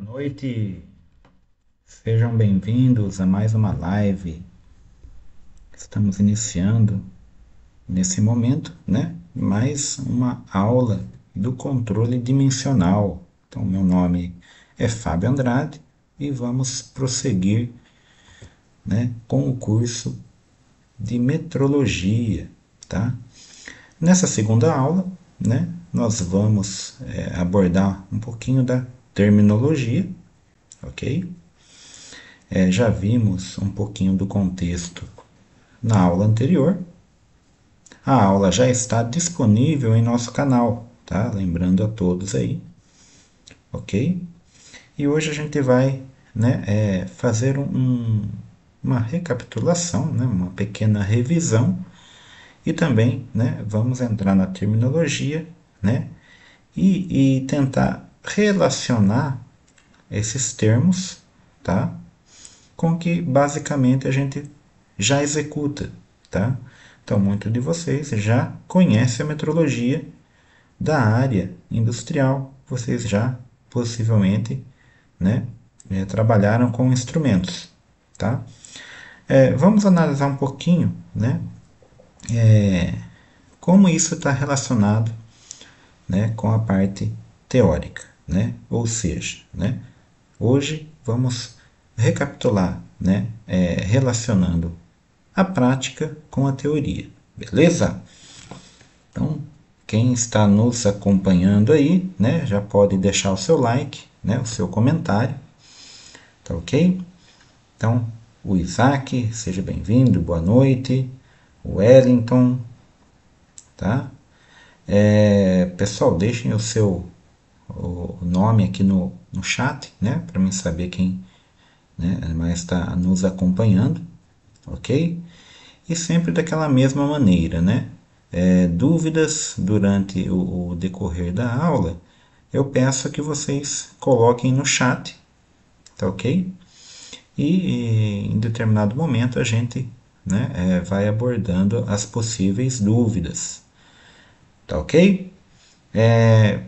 Boa noite, sejam bem-vindos a mais uma live. Estamos iniciando nesse momento, né? Mais uma aula do controle dimensional. Então, meu nome é Fábio Andrade e vamos prosseguir, né, com o curso de metrologia, tá? Nessa segunda aula, né, nós vamos abordar um pouquinho da terminologia, ok? Já vimos um pouquinho do contexto na aula anterior. A aula já está disponível em nosso canal, tá? Lembrando a todos aí, ok? E hoje a gente vai, né, fazer uma recapitulação, né, uma pequena revisão e também, né, vamos entrar na terminologia, né, e tentar relacionar esses termos, tá? Com que basicamente a gente já executa, tá? Então, muitos de vocês já conhecem a metrologia da área industrial, vocês já possivelmente, né, trabalharam com instrumentos, tá? Vamos analisar um pouquinho, né, como isso está relacionado, né, com a parte teórica, né? Ou seja, né, hoje vamos recapitular, né, relacionando a prática com a teoria, beleza? Então, quem está nos acompanhando aí, né, já pode deixar o seu like, né, o seu comentário, tá ok? Então, o Isaac, seja bem-vindo, boa noite. O Wellington, tá? Pessoal, deixem o nome aqui no chat, né, para mim saber quem, né, mais está nos acompanhando, ok? E sempre daquela mesma maneira, né? Dúvidas durante o decorrer da aula, eu peço que vocês coloquem no chat, tá ok? E em determinado momento a gente, né, vai abordando as possíveis dúvidas, tá ok?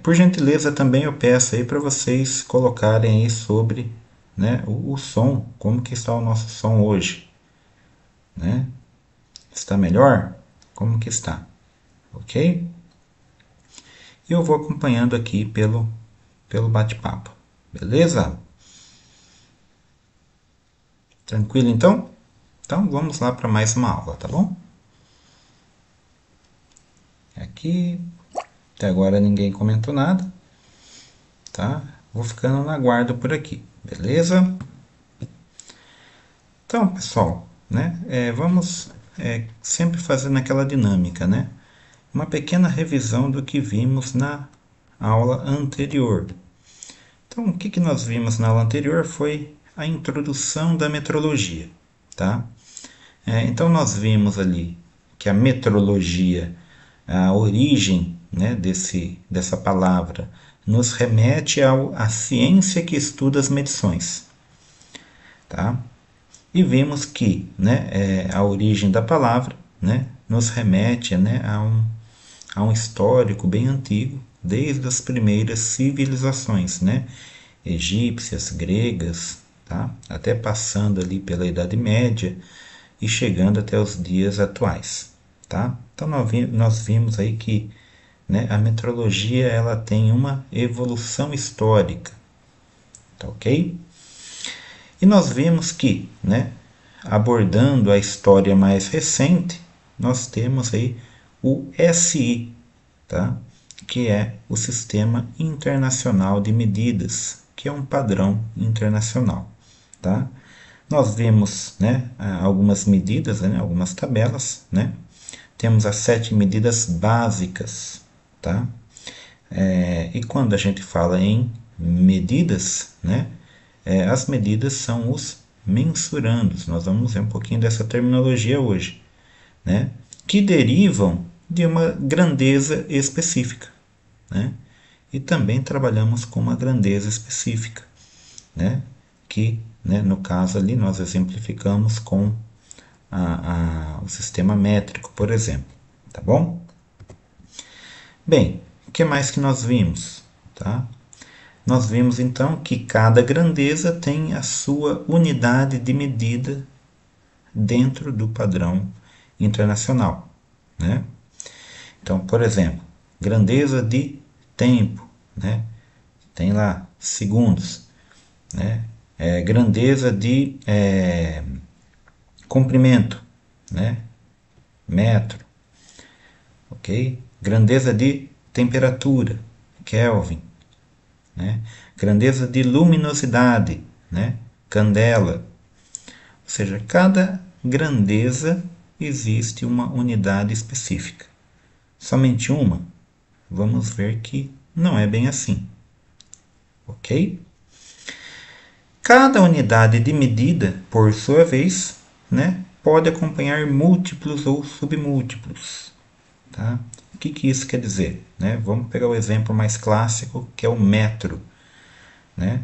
Por gentileza também eu peço aí para vocês colocarem aí sobre, né, o som, como que está o nosso som hoje, né? Está melhor? Como que está? Ok? E eu vou acompanhando aqui pelo bate-papo. Beleza? Tranquilo então? Então vamos lá para mais uma aula, tá bom? Aqui, até agora ninguém comentou nada, tá? Vou ficando na guarda por aqui, beleza? Então, pessoal, né? Vamos sempre fazendo aquela dinâmica, né? Uma pequena revisão do que vimos na aula anterior. Então, o que nós vimos na aula anterior foi a introdução da metrologia, tá? Então, nós vimos ali que a metrologia, a origem, né, dessa palavra, nos remete à ciência que estuda as medições, tá? E vimos que, né, a origem da palavra, né, nos remete, né, a um histórico bem antigo, desde as primeiras civilizações, né, egípcias, gregas, tá? Até passando ali pela Idade Média e chegando até os dias atuais, tá? Então nós vimos aí que, né, a metrologia ela tem uma evolução histórica, tá ok? E nós vimos que, né, abordando a história mais recente, nós temos aí o SI, tá? Que é o Sistema Internacional de Medidas, que é um padrão internacional, tá? Nós vimos, né, algumas medidas, né, algumas tabelas, né? Temos as 7 medidas básicas, tá? E quando a gente fala em medidas, né, as medidas são os mensurandos. Nós vamos ver um pouquinho dessa terminologia hoje, né? Que derivam de uma grandeza específica, né? E também trabalhamos com uma grandeza específica, né? Que, né, no caso ali, nós exemplificamos com o sistema métrico, por exemplo, tá bom? Bem, o que mais que nós vimos, tá? nós vimos então que cada grandeza tem a sua unidade de medida dentro do padrão internacional, né? Então, por exemplo, grandeza de tempo, né? Tem lá segundos, né? Grandeza de comprimento, né? Metro, ok? Grandeza de temperatura, Kelvin, né? Grandeza de luminosidade, né? Candela. Ou seja, cada grandeza existe uma unidade específica. Somente uma? Vamos ver que não é bem assim, ok? Cada unidade de medida, por sua vez, né, pode acompanhar múltiplos ou submúltiplos. Tá? O que isso quer dizer? Né? Vamos pegar o exemplo mais clássico, que é o metro. Né?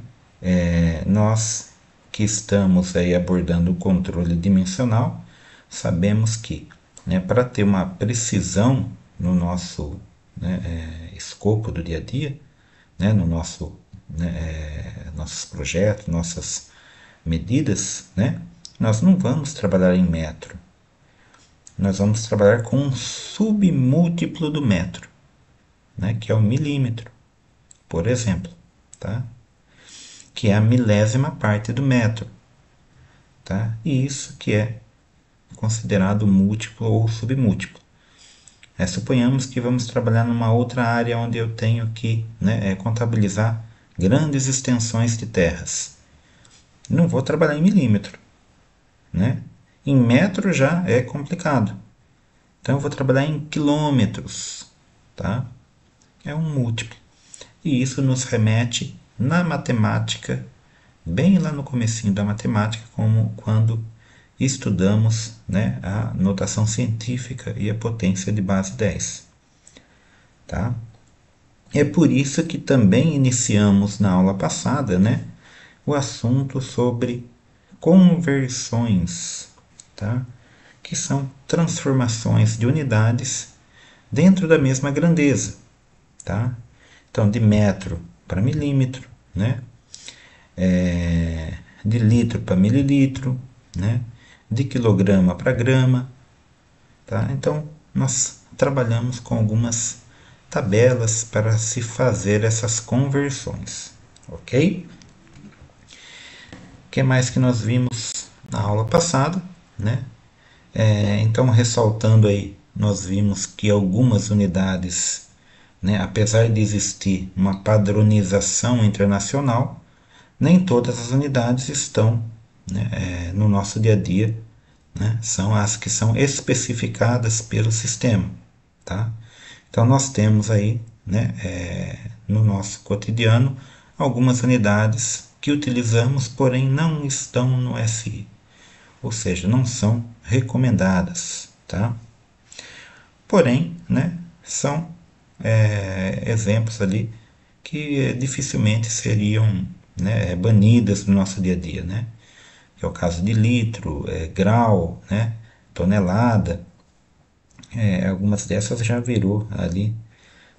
Nós que estamos aí abordando o controle dimensional, sabemos que, né, para ter uma precisão no nosso, né, escopo do dia a dia, né, no nosso, nossos projetos, nossas medidas, né, nós não vamos trabalhar em metro. Nós vamos trabalhar com um submúltiplo do metro, né, que é o milímetro, por exemplo, tá? Que é a milésima parte do metro. Tá? E isso que é considerado múltiplo ou submúltiplo. Suponhamos que vamos trabalhar numa outra área onde eu tenho que, né, contabilizar grandes extensões de terras. Não vou trabalhar em milímetro. Né? Em metro já é complicado. Então eu vou trabalhar em quilômetros. Tá? É um múltiplo. E isso nos remete na matemática, bem lá no comecinho da matemática, como quando estudamos, né, a notação científica e a potência de base 10. Tá? É por isso que também iniciamos na aula passada, né, o assunto sobre conversões, tá? Que são transformações de unidades dentro da mesma grandeza. Tá? Então, de metro para milímetro, né? De litro para mililitro, né? De quilograma para grama. Tá? Então, nós trabalhamos com algumas tabelas para se fazer essas conversões. Ok? O que mais que nós vimos na aula passada? Né? Então, ressaltando aí, nós vimos que algumas unidades, né, apesar de existir uma padronização internacional, nem todas as unidades estão, né, no nosso dia a dia, né, são as que são especificadas pelo sistema. Tá? Então nós temos aí, né, no nosso cotidiano algumas unidades que utilizamos, porém não estão no SI, ou seja, não são recomendadas. Tá? Porém, né, são exemplos ali que dificilmente seriam, né, banidas do nosso dia a dia, né? Que é o caso de litro, grau, né, tonelada. Algumas dessas já virou ali,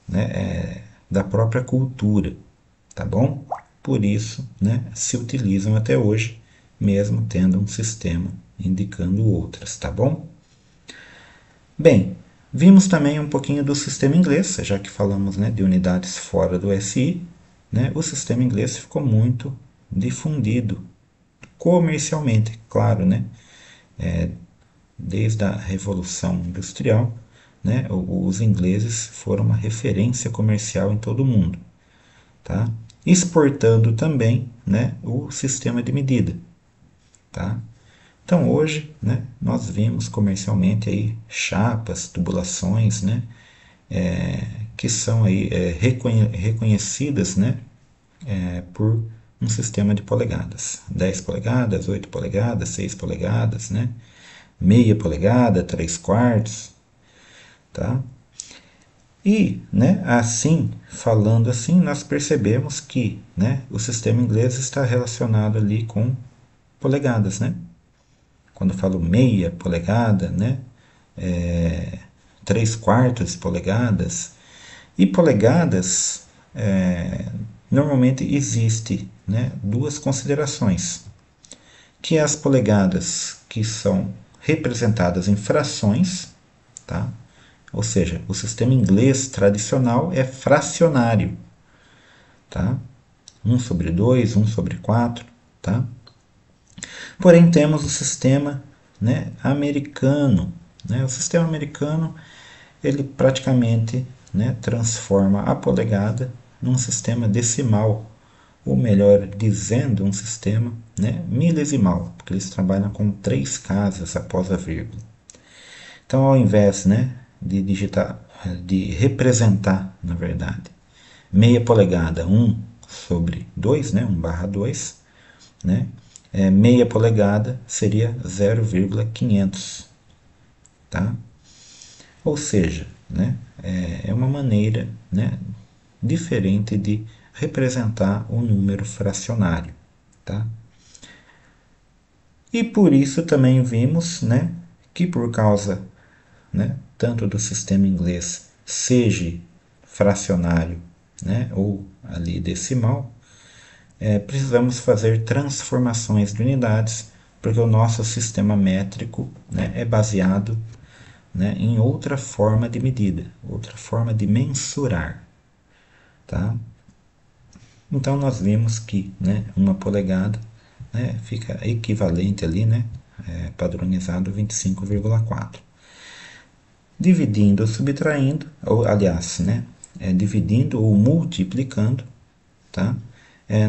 né, da própria cultura, tá bom? Por isso, né, se utilizam até hoje, mesmo tendo um sistema indicando outras, tá bom? Bem, vimos também um pouquinho do sistema inglês, já que falamos, né, de unidades fora do SI, né, o sistema inglês ficou muito difundido comercialmente, claro, né? Desde a Revolução Industrial, né, os ingleses foram uma referência comercial em todo o mundo, tá? Exportando também, né, o sistema de medida. Tá? Então hoje, né, nós vimos comercialmente aí chapas, tubulações, né, que são aí, reconhecidas, né, por um sistema de polegadas. 10 polegadas, 8 polegadas, 6 polegadas, né, meia polegada, 3 quartos. Tá? E, né, assim, falando assim, nós percebemos que, né, o sistema inglês está relacionado ali com polegadas, né? Quando eu falo meia polegada, né, 3 quartos de polegadas. E polegadas normalmente existe, né, duas considerações, que é as polegadas que são representadas em frações, tá? Ou seja, o sistema inglês tradicional é fracionário, tá? 1/2, 1/4, tá? Porém, temos o sistema, né, americano. Né? O sistema americano ele praticamente, né, transforma a polegada num sistema decimal, ou melhor dizendo, um sistema, né, milesimal, porque eles trabalham com 3 casas após a vírgula. Então, ao invés, né, de digitar, de representar, na verdade, meia polegada 1/2, né, 1/2, né, meia polegada seria 0,500, tá? Ou seja, né, é uma maneira, né, diferente de representar o número fracionário, tá? E por isso também vimos, né, que por causa, né, tanto do sistema inglês seja fracionário, né, ou ali decimal, precisamos fazer transformações de unidades, porque o nosso sistema métrico, né, é baseado, né, em outra forma de medida, outra forma de mensurar. Tá? Então nós vimos que, né, uma polegada, né, fica equivalente ali, né, padronizado 25,4. Dividindo ou subtraindo, ou aliás, né, dividindo ou multiplicando, tá?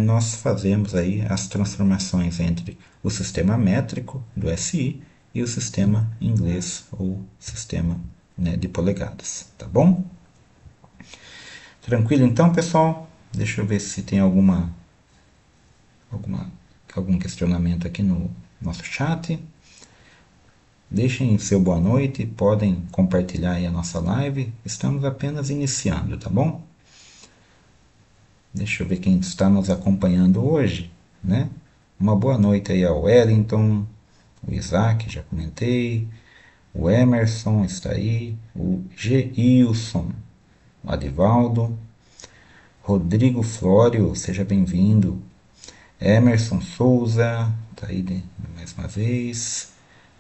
Nós fazemos aí as transformações entre o sistema métrico do SI e o sistema inglês ou sistema, né, de polegadas, tá bom? Tranquilo então, pessoal? Deixa eu ver se tem algum questionamento aqui no nosso chat. Deixem seu boa noite, podem compartilhar aí a nossa live. Estamos apenas iniciando, tá bom? Deixa eu ver quem está nos acompanhando hoje, né? Uma boa noite aí ao Wellington, o Isaac, já comentei, o Emerson está aí, o Geilson, o Adivaldo, Rodrigo Flório, seja bem-vindo, Emerson Souza, está aí mais uma vez,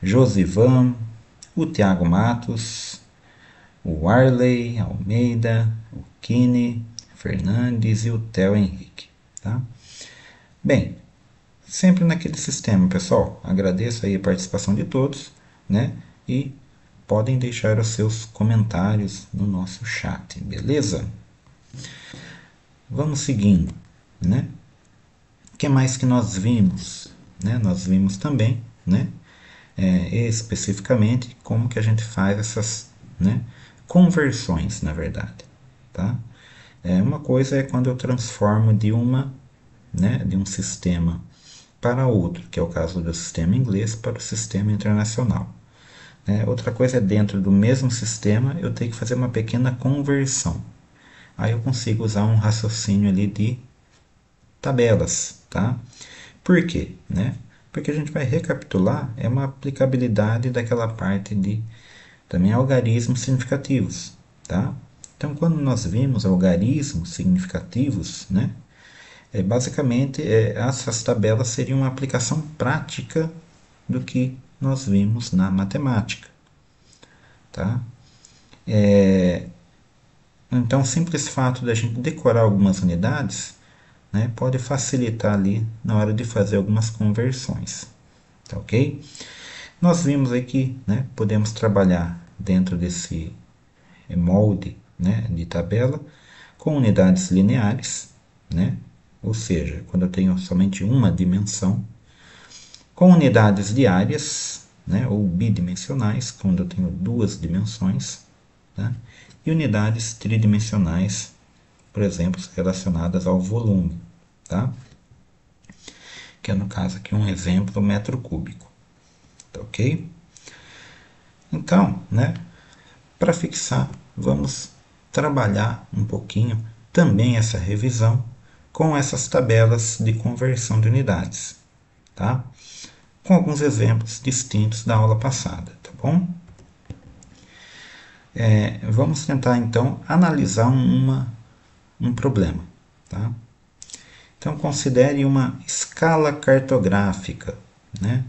Josivan, o Tiago Matos, o Warley Almeida, o Kine Fernandes e o Theo Henrique, tá? Bem, sempre naquele sistema, pessoal. Agradeço aí a participação de todos, né? E podem deixar os seus comentários no nosso chat, beleza? Vamos seguindo, né? O que mais que nós vimos? Né? Nós vimos também, né, especificamente como que a gente faz essas, né, conversões, na verdade, tá? Uma coisa é quando eu transformo de um sistema para outro, que é o caso do sistema inglês para o sistema internacional. Outra coisa é dentro do mesmo sistema eu ter que fazer uma pequena conversão. Aí eu consigo usar um raciocínio ali de tabelas, tá? Por quê? Porque a gente vai recapitular uma aplicabilidade daquela parte de também algarismos significativos, tá? Então, quando nós vimos algarismos significativos, basicamente essas tabelas seriam uma aplicação prática do que nós vimos na matemática, tá? Então, o simples fato da gente decorar algumas unidades, pode facilitar ali na hora de fazer algumas conversões, tá ok? Nós vimos aqui, podemos trabalhar dentro desse molde, de tabela com unidades lineares, ou seja, quando eu tenho somente uma dimensão, com unidades diárias, ou bidimensionais, quando eu tenho duas dimensões, e unidades tridimensionais, por exemplo, relacionadas ao volume, tá? Que é no caso aqui um exemplo metro cúbico, tá ok? Então, para fixar, vamos trabalhar um pouquinho também essa revisão com essas tabelas de conversão de unidades, tá? Com alguns exemplos distintos da aula passada, tá bom? Vamos tentar então analisar um problema, tá? Então, considere uma escala cartográfica, né?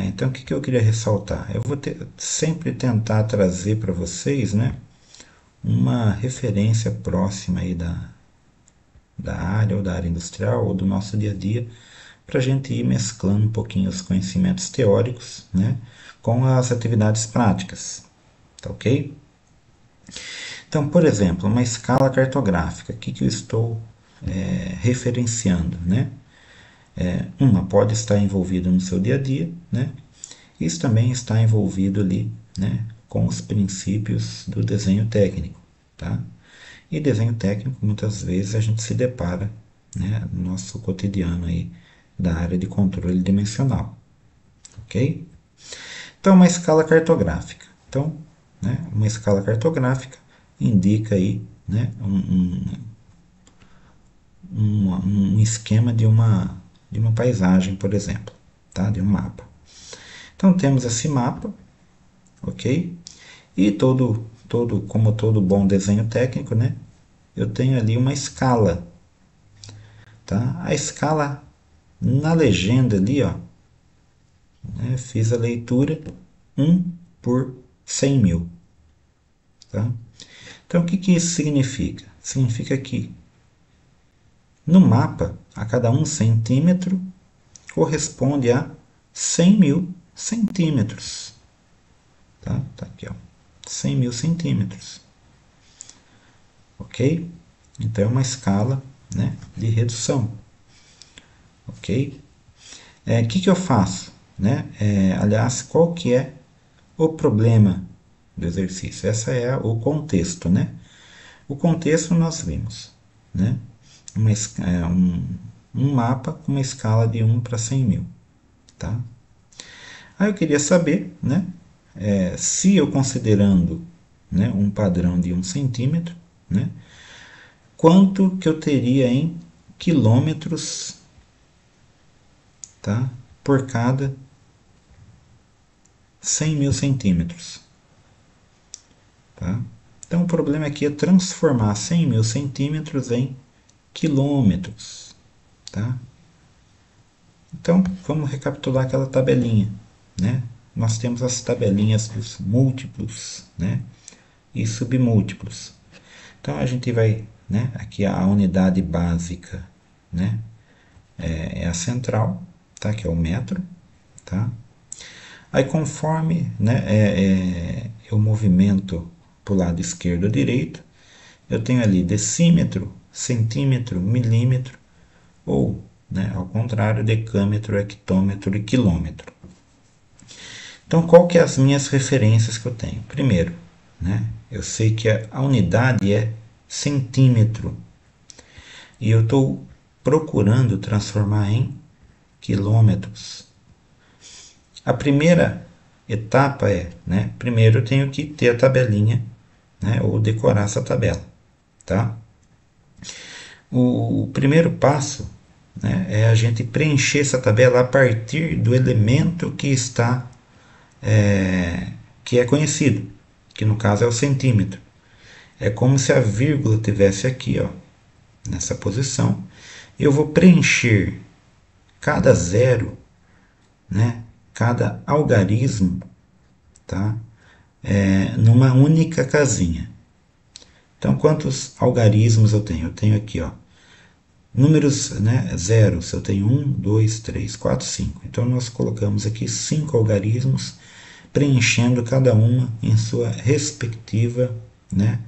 Então, o que eu queria ressaltar? Eu vou sempre tentar trazer para vocês, né, uma referência próxima aí da área, ou da área industrial, ou do nosso dia a dia, para a gente ir mesclando um pouquinho os conhecimentos teóricos, né, com as atividades práticas, tá ok? Então, por exemplo, uma escala cartográfica, o que eu estou referenciando, né? Uma pode estar envolvida no seu dia a dia, né? Isso também está envolvido ali, né, com os princípios do desenho técnico, tá? E desenho técnico, muitas vezes a gente se depara, né, no nosso cotidiano aí da área de controle dimensional, ok? Então, uma escala cartográfica. Então, né, uma escala cartográfica indica aí, né, um esquema de uma paisagem, por exemplo, tá? De um mapa. Então, temos esse mapa, ok? E como todo bom desenho técnico, né, eu tenho ali uma escala, tá? A escala na legenda ali, ó, né, fiz a leitura 1 por 100 mil, tá? Então, o que isso significa? Significa que no mapa, a cada 1 centímetro corresponde a 100 mil centímetros, tá? Tá aqui, ó, 100 mil centímetros, ok? Então, é uma escala, né, de redução, ok? Que eu faço, né? Aliás, qual que é o problema do exercício? Esse é o contexto, né? O contexto nós vimos, né? Um mapa com uma escala de 1 para 100 mil, tá? Aí eu queria saber, né? Se eu considerando, né, um padrão de 1 centímetro, né? Quanto que eu teria em quilômetros, tá? Por cada 100 mil centímetros, tá? Então o problema aqui é transformar 100 mil centímetros em quilômetros, tá? Então vamos recapitular aquela tabelinha, né? Nós temos as tabelinhas dos múltiplos, né, e submúltiplos. Então a gente vai, né, aqui a unidade básica, né, é a central, tá, que é o metro, tá? Aí conforme, né, eu movimento para o lado esquerdo ou direito, eu tenho ali decímetro, centímetro, milímetro, ou, né, ao contrário, decâmetro, hectômetro e quilômetro. Então, qual que é as minhas referências que eu tenho? Primeiro, né, eu sei que a unidade é centímetro, e eu estou procurando transformar em quilômetros. A primeira etapa é, né, primeiro eu tenho que ter a tabelinha, né, ou decorar essa tabela, tá? O primeiro passo, né, é a gente preencher essa tabela a partir do elemento que está que é conhecido, que no caso é o centímetro. É como se a vírgula tivesse aqui, ó, nessa posição. Eu vou preencher cada zero, né, cada algarismo, tá, numa única casinha. Então, quantos algarismos eu tenho? Eu tenho aqui, ó, números, né, zeros. Eu tenho 1, 2, 3, 4, 5. Então, nós colocamos aqui 5 algarismos, preenchendo cada uma em sua respectiva, né,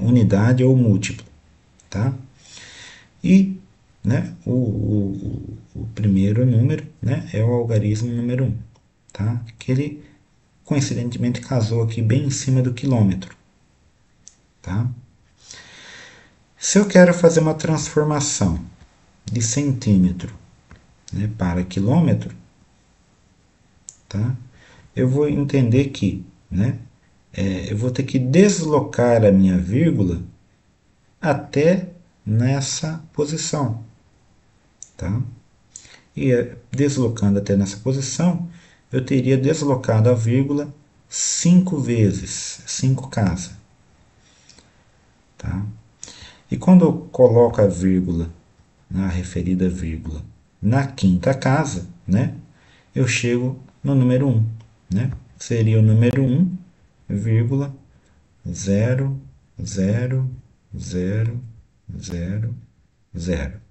unidade ou múltiplo, tá? E, né, o primeiro número, né, é o algarismo número 1, tá? Que ele coincidentemente casou aqui bem em cima do quilômetro, tá? Se eu quero fazer uma transformação de centímetro, né, para quilômetro, tá? Eu vou entender que, né, eu vou ter que deslocar a minha vírgula até nessa posição, tá? E deslocando até nessa posição, eu teria deslocado a vírgula 5 vezes, 5 casas, tá? E quando eu coloco a vírgula na referida vírgula, na quinta casa, né, eu chego no número 1, né? Seria o número 1, vírgula, 0, 0, 0, 0, 0,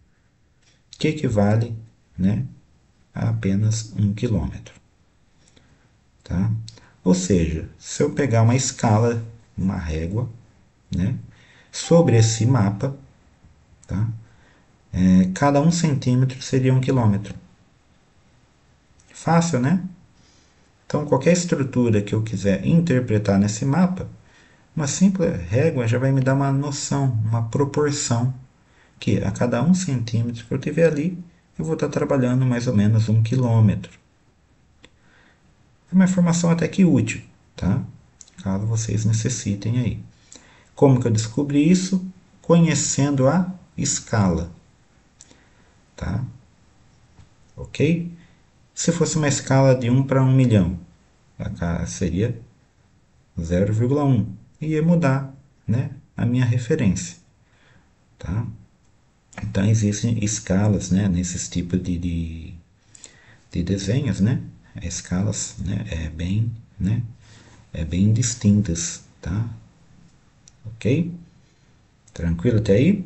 que equivale, né, a apenas 1 quilômetro. Tá? Ou seja, se eu pegar uma escala, uma régua, né, sobre esse mapa, tá? Cada 1 centímetro seria 1 quilômetro. Fácil, né? Então, qualquer estrutura que eu quiser interpretar nesse mapa, uma simples régua já vai me dar uma noção, uma proporção, que a cada 1 centímetro que eu tiver ali, eu vou estar trabalhando mais ou menos 1 quilômetro. É uma informação até que útil, tá? Caso vocês necessitem aí. Como que eu descobri isso? Conhecendo a escala, tá? Ok? Se fosse uma escala de 1 para 1 milhão, seria 0,1. Ia mudar, né, a minha referência, tá? Então existem escalas, né, nesses tipos de desenhos, né? Escalas, né, é bem distintas, tá? Ok? Tranquilo até aí?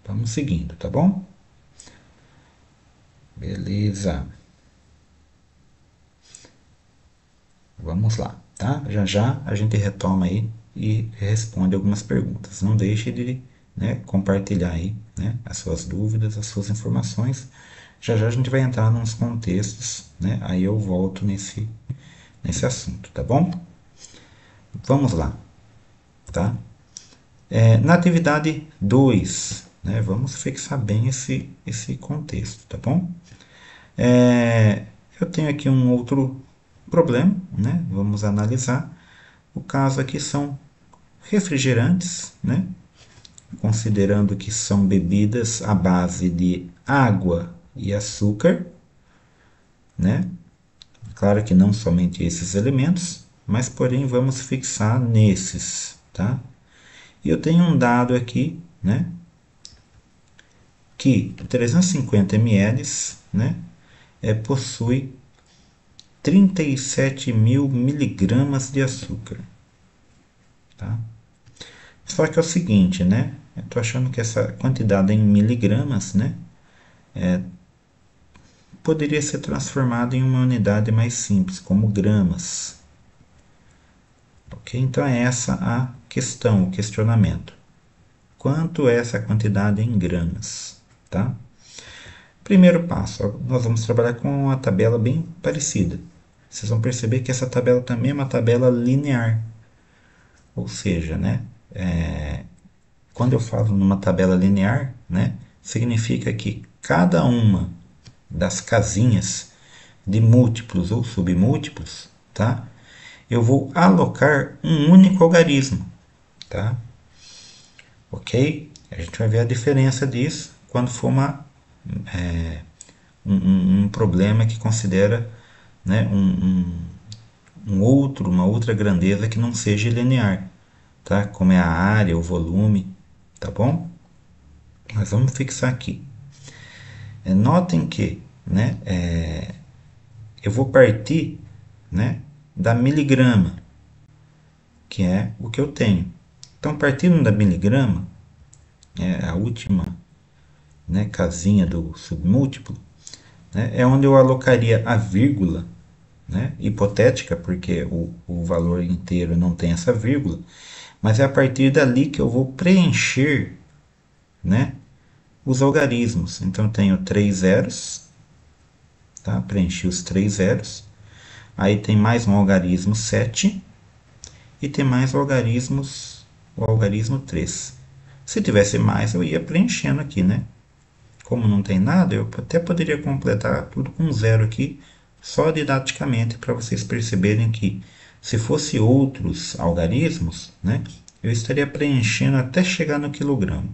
Vamos seguindo, tá bom? Beleza. Vamos lá, tá? Já já a gente retoma aí e responde algumas perguntas. Não deixe de, né, compartilhar aí, né, as suas dúvidas, as suas informações. Já já a gente vai entrar nos contextos, né? Aí eu volto nesse assunto, tá bom? Vamos lá, tá? Na atividade 2, né, vamos fixar bem esse contexto, tá bom? Eu tenho aqui um outro problema, né? Vamos analisar. O caso aqui são refrigerantes, né? Considerando que são bebidas à base de água e açúcar, né? Claro que não somente esses elementos, mas porém vamos fixar nesses, tá? E eu tenho um dado aqui, né, que 350 ml, né, possui 37 mil miligramas de açúcar, tá? Só que é o seguinte, né, eu estou achando que essa quantidade em miligramas, né, poderia ser transformada em uma unidade mais simples, como gramas. Ok? Então é essa a questão, o questionamento. Quanto é essa quantidade em gramas? Tá? Primeiro passo, nós vamos trabalhar com uma tabela bem parecida. Vocês vão perceber que essa tabela também é uma tabela linear. Ou seja, né, quando eu falo numa tabela linear, né, significa que cada uma das casinhas de múltiplos ou submúltiplos, tá, eu vou alocar um único algarismo. Tá? Ok? A gente vai ver a diferença disso quando for um problema que considera, né, uma outra grandeza que não seja linear, tá? Como é a área, o volume, tá bom? Mas vamos fixar aqui. Notem que, né, eu vou partir, né, da miligrama, que é o que eu tenho. Então, partindo da miligrama, a última, né, casinha do submúltiplo, né, é onde eu alocaria a vírgula, né, hipotética, porque o valor inteiro não tem essa vírgula, mas é a partir dali que eu vou preencher, né, os algarismos. Então eu tenho 3 zeros, tá? Preenchi os 3 zeros, aí tem mais um algarismo 7 e tem mais o algarismo 3. Se tivesse mais, eu ia preenchendo aqui, né? Como não tem nada, eu até poderia completar tudo com zero aqui, só didaticamente, para vocês perceberem que se fosse outros algarismos, né, eu estaria preenchendo até chegar no quilograma.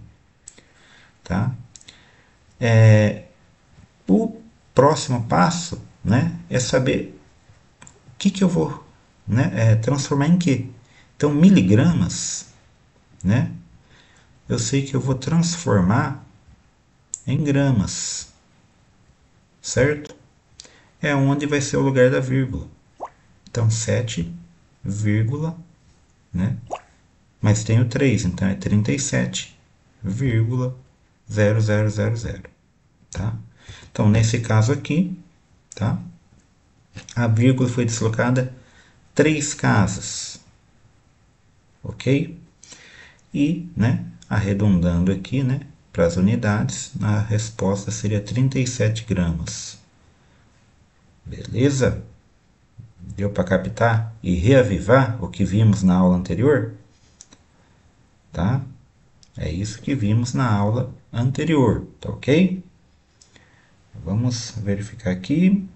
Tá? O próximo passo, né, é saber o que eu vou, né, transformar em quê. Então, miligramas, né, eu sei que eu vou transformar em gramas, certo? É onde vai ser o lugar da vírgula. Então, 7, vírgula, né? Mas tem o 3, então é 37,0000, tá? Então, nesse caso aqui, tá? A vírgula foi deslocada 3 casas, ok? E, né, arredondando aqui, né, para as unidades, a resposta seria 37 gramas. Beleza? Deu para captar e reavivar o que vimos na aula anterior? Tá? É isso que vimos na aula anterior, tá ok? Vamos verificar aqui.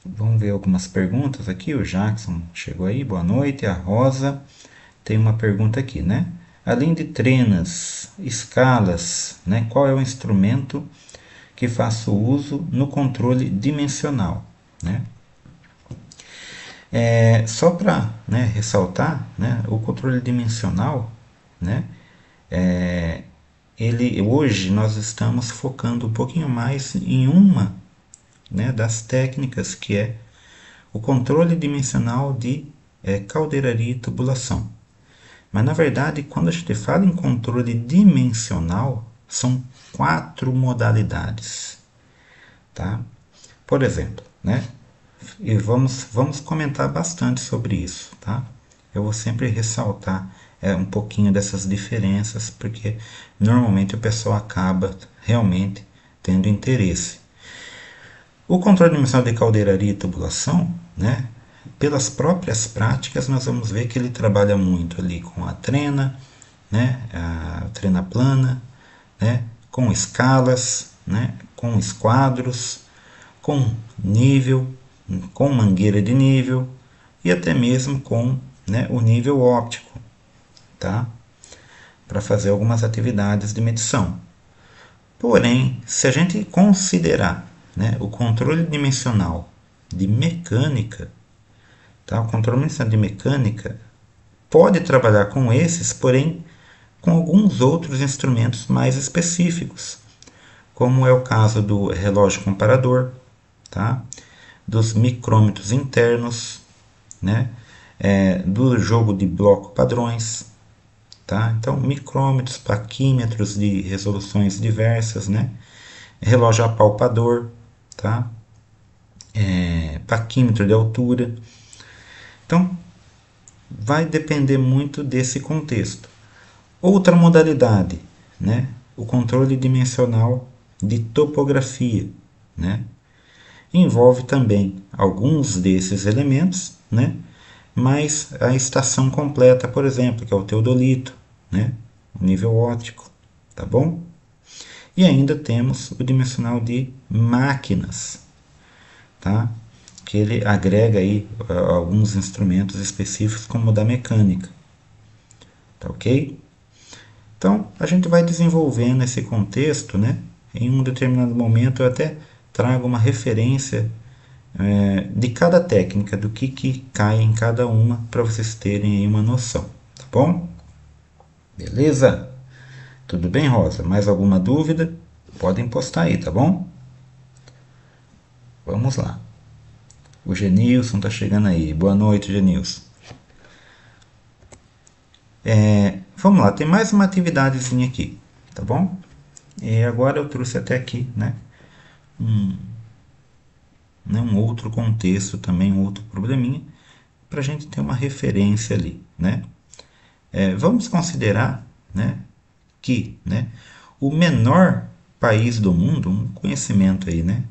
Vamos ver algumas perguntas aqui. O Jackson chegou aí, boa noite. A Rosa tem uma pergunta aqui, né? Além de trenas, escalas, né? Qual é o instrumento que faço uso no controle dimensional, né? Só para, né, ressaltar, né, o controle dimensional, né, hoje nós estamos focando um pouquinho mais em uma, né, das técnicas que é o controle dimensional de caldeiraria e tubulação. Mas na verdade, quando a gente fala em controle dimensional, são 4 modalidades, tá? Por exemplo, né? E vamos comentar bastante sobre isso, tá? Eu vou sempre ressaltar um pouquinho dessas diferenças, porque normalmente o pessoal acaba realmente tendo interesse. O controle dimensional de caldeiraria e tubulação, né? Pelas próprias práticas, nós vamos ver que ele trabalha muito ali com a trena, né? A trena plana, né? Com escalas, né? Com esquadros, com nível, com mangueira de nível e até mesmo com, né, o nível óptico, tá? Para fazer algumas atividades de medição. Porém, se a gente considerar, né, o controle dimensional de mecânica, tá? O controle dimensional de mecânica pode trabalhar com esses, porém com alguns outros instrumentos mais específicos, como é o caso do relógio comparador, tá? Dos micrômetros internos, né? Do jogo de bloco padrões, tá? Então, micrômetros, paquímetros de resoluções diversas, né? Relógio apalpador, tá? Paquímetro de altura. Então, vai depender muito desse contexto. Outra modalidade, né? O controle dimensional de topografia, né? Envolve também alguns desses elementos, né? Mas a estação completa, por exemplo, que é o teodolito, né? O nível óptico, tá bom? E ainda temos o dimensional de máquinas, tá? Que ele agrega aí alguns instrumentos específicos como o da mecânica, tá ok? Então a gente vai desenvolvendo esse contexto, né? Em um determinado momento eu até trago uma referência de cada técnica, do que cai em cada uma, para vocês terem aí uma noção, tá bom? Beleza? Tudo bem, Rosa? Mais alguma dúvida? Podem postar aí, tá bom? Vamos lá. O Genilson tá chegando aí. Boa noite, Genilson. Vamos lá, tem mais uma atividadezinha aqui, tá bom? E agora eu trouxe até aqui, né? Um outro contexto também, um outro probleminha, para a gente ter uma referência ali, né? Vamos considerar, né, que, né, o menor país do mundo, um conhecimento aí, né,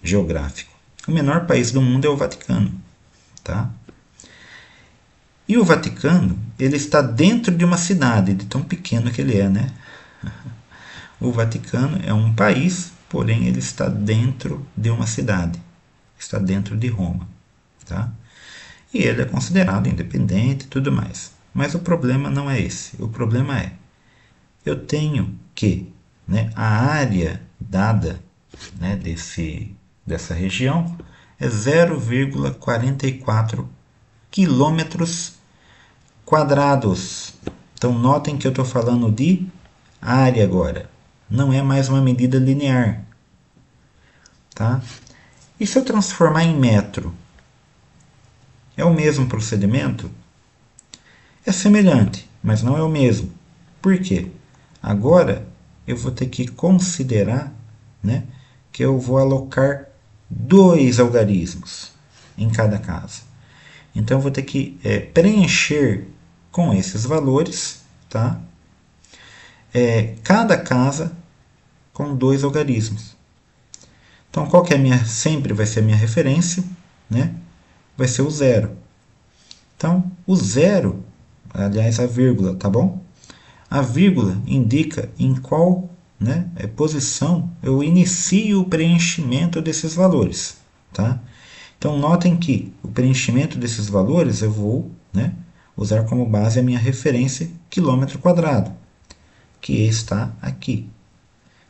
geográfico, o menor país do mundo é o Vaticano, tá? E o Vaticano, ele está dentro de uma cidade, de tão pequeno que ele é, né? O Vaticano é um país, porém ele está dentro de uma cidade, está dentro de Roma, tá? E ele é considerado independente e tudo mais. Mas o problema não é esse. O problema é, eu tenho que, né, a área dada, né, dessa região é 0,44 quilômetros quadrados. Então, notem que eu estou falando de área agora. Não é mais uma medida linear. Tá? E se eu transformar em metro? É o mesmo procedimento? É semelhante, mas não é o mesmo. Por quê? Agora eu vou ter que considerar, né, que eu vou alocar 2 algarismos em cada casa. Então eu vou ter que preencher com esses valores, tá? Cada casa com 2 algarismos. Então qual que é a minha, sempre vai ser a minha referência, né? Vai ser o zero. Então o zero, aliás a vírgula, tá bom? A vírgula indica em qual, né, posição eu inicio o preenchimento desses valores, tá? Então notem que o preenchimento desses valores eu vou, né, usar como base a minha referência quilômetro quadrado, que está aqui.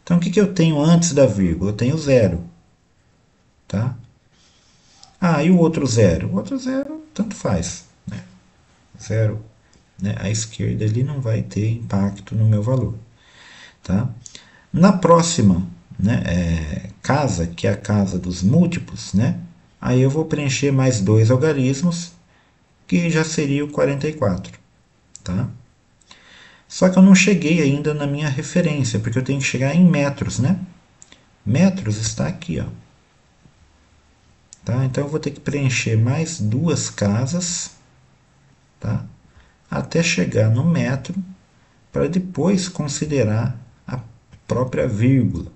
Então o que eu tenho antes da vírgula? Eu tenho zero. Tá? E o outro zero? O outro zero tanto faz. Né? Zero, né, à esquerda ele não vai ter impacto no meu valor. Tá? Na próxima, né, casa, que é a casa dos múltiplos, né, aí eu vou preencher mais 2 algarismos, que já seria o 44. Tá? Só que eu não cheguei ainda na minha referência, porque eu tenho que chegar em metros. Né? Metros está aqui. Ó. Tá? Então eu vou ter que preencher mais 2 casas, tá? Até chegar no metro, para depois considerar a própria vírgula.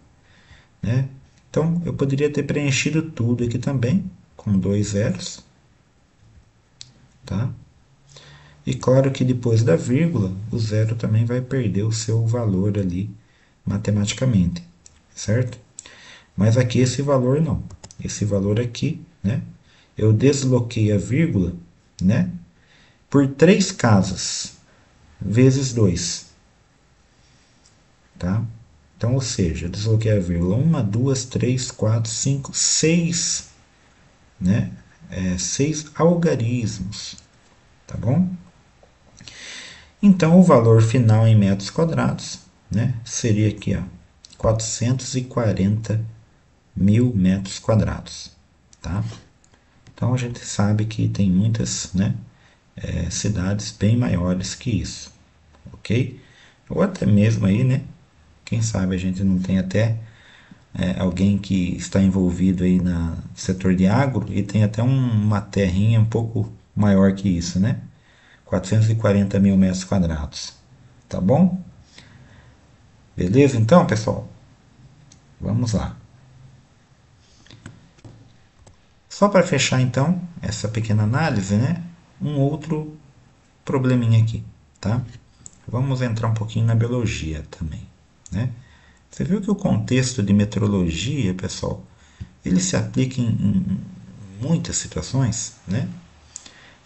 Né? Então eu poderia ter preenchido tudo aqui também, com 2 zeros. Tá? E claro que depois da vírgula, o zero também vai perder o seu valor ali matematicamente, certo? Mas aqui esse valor não. Esse valor aqui, né? Eu desloquei a vírgula, né? Por 3 casas, vezes 2. Tá? Então, ou seja, eu desloquei a vírgula 1, 2, 3, 4, 5, 6, né? 6 algarismos. Tá bom? Então, o valor final em metros quadrados, né, seria aqui, ó, 440 mil metros quadrados. Tá? Então, a gente sabe que tem muitas, né, cidades bem maiores que isso. Ok? Ou até mesmo aí, né, quem sabe a gente não tem até alguém que está envolvido aí no setor de agro e tem até uma terrinha um pouco maior que isso, né? 440 mil metros quadrados. Tá bom? Beleza então, pessoal? Vamos lá. Só para fechar então essa pequena análise, né? Um outro probleminha aqui, tá? Vamos entrar um pouquinho na biologia também, né? Você viu que o contexto de meteorologia, pessoal, ele se aplica em muitas situações, né?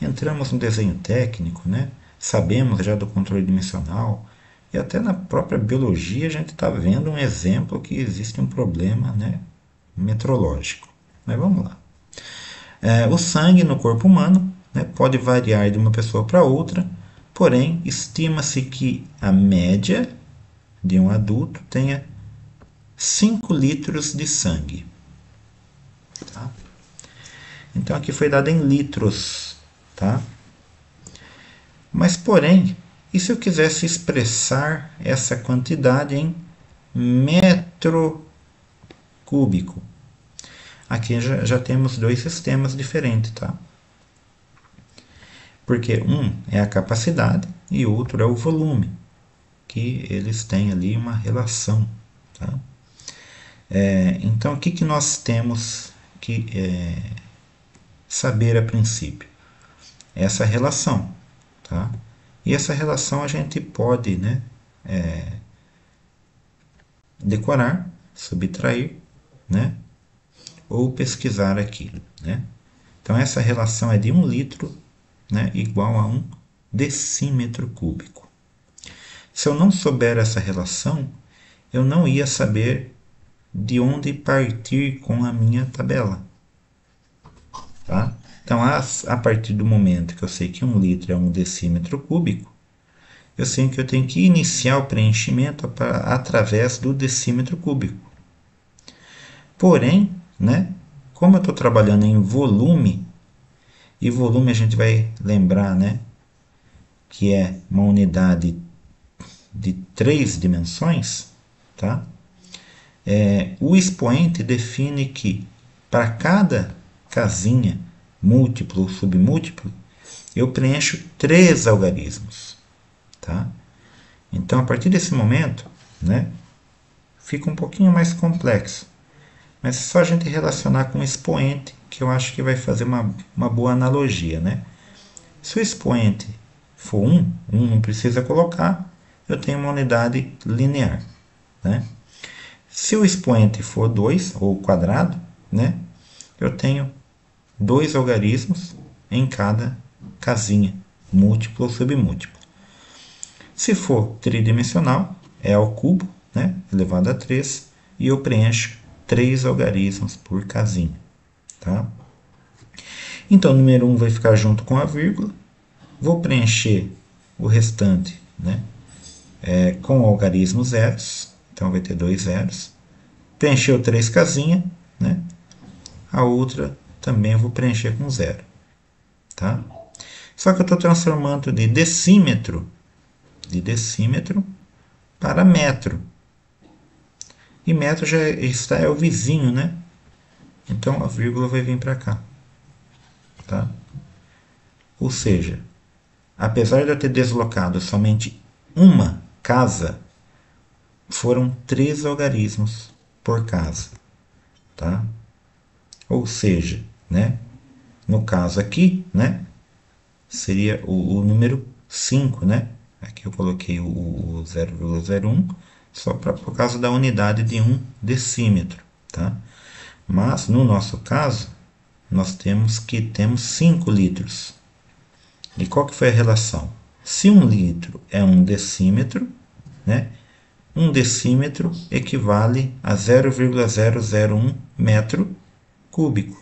Entramos no desenho técnico, né? Sabemos já do controle dimensional, e até na própria biologia a gente está vendo um exemplo que existe um problema, né, meteorológico. Mas vamos lá. O sangue no corpo humano, né, pode variar de uma pessoa para outra, porém estima-se que a média de um adulto tenha 5 litros de sangue. Tá? Então aqui foi dado em litros. Tá? Mas, porém, e se eu quisesse expressar essa quantidade em metro cúbico? Aqui já temos 2 sistemas diferentes, tá? Porque um é a capacidade e o outro é o volume, que eles têm ali uma relação, tá? Então, o que nós temos que saber a princípio? Essa relação, tá? E essa relação a gente pode, né, decorar, subtrair, né, ou pesquisar aqui, né? Então essa relação é de 1 litro, né, igual a 1 decímetro cúbico. Se eu não souber essa relação, eu não ia saber de onde partir com a minha tabela, tá? Então, a partir do momento que eu sei que 1 litro é 1 decímetro cúbico, eu sei que eu tenho que iniciar o preenchimento através do decímetro cúbico. Porém, né, como eu estou trabalhando em volume, e volume a gente vai lembrar, né, que é uma unidade de 3 dimensões, tá? O expoente define que para cada casinha, múltiplo ou submúltiplo, eu preencho 3 algarismos. Tá? Então, a partir desse momento, né, fica um pouquinho mais complexo. Mas é só a gente relacionar com o expoente, que eu acho que vai fazer uma boa analogia. Né? Se o expoente for 1, 1 não precisa colocar, eu tenho uma unidade linear. Né? Se o expoente for 2, ou quadrado, né, eu tenho 2 algarismos em cada casinha, múltiplo ou submúltiplo. Se for tridimensional, é ao cubo, né, elevado a 3, e eu preencho 3 algarismos por casinha. Tá? Então, o número 1 vai ficar junto com a vírgula. Vou preencher o restante, né, com algarismos zeros. Então, vai ter 2 zeros. Preencheu 3 casinhas, né? A outra também eu vou preencher com 0. Tá? Só que eu estou transformando de decímetro para metro. E metro já é o vizinho, né? Então a vírgula vai vir para cá. Tá? Ou seja, apesar de eu ter deslocado somente uma casa, foram 3 algarismos por casa. Tá? Ou seja, né? No caso aqui, né? Seria o número 5, né? Aqui eu coloquei o 0,01 só por causa da unidade de 1 decímetro, tá? Mas no nosso caso, nós temos 5 litros. E qual que foi a relação? Se 1 litro é 1 decímetro, né? 1 decímetro equivale a 0,001 metro cúbico.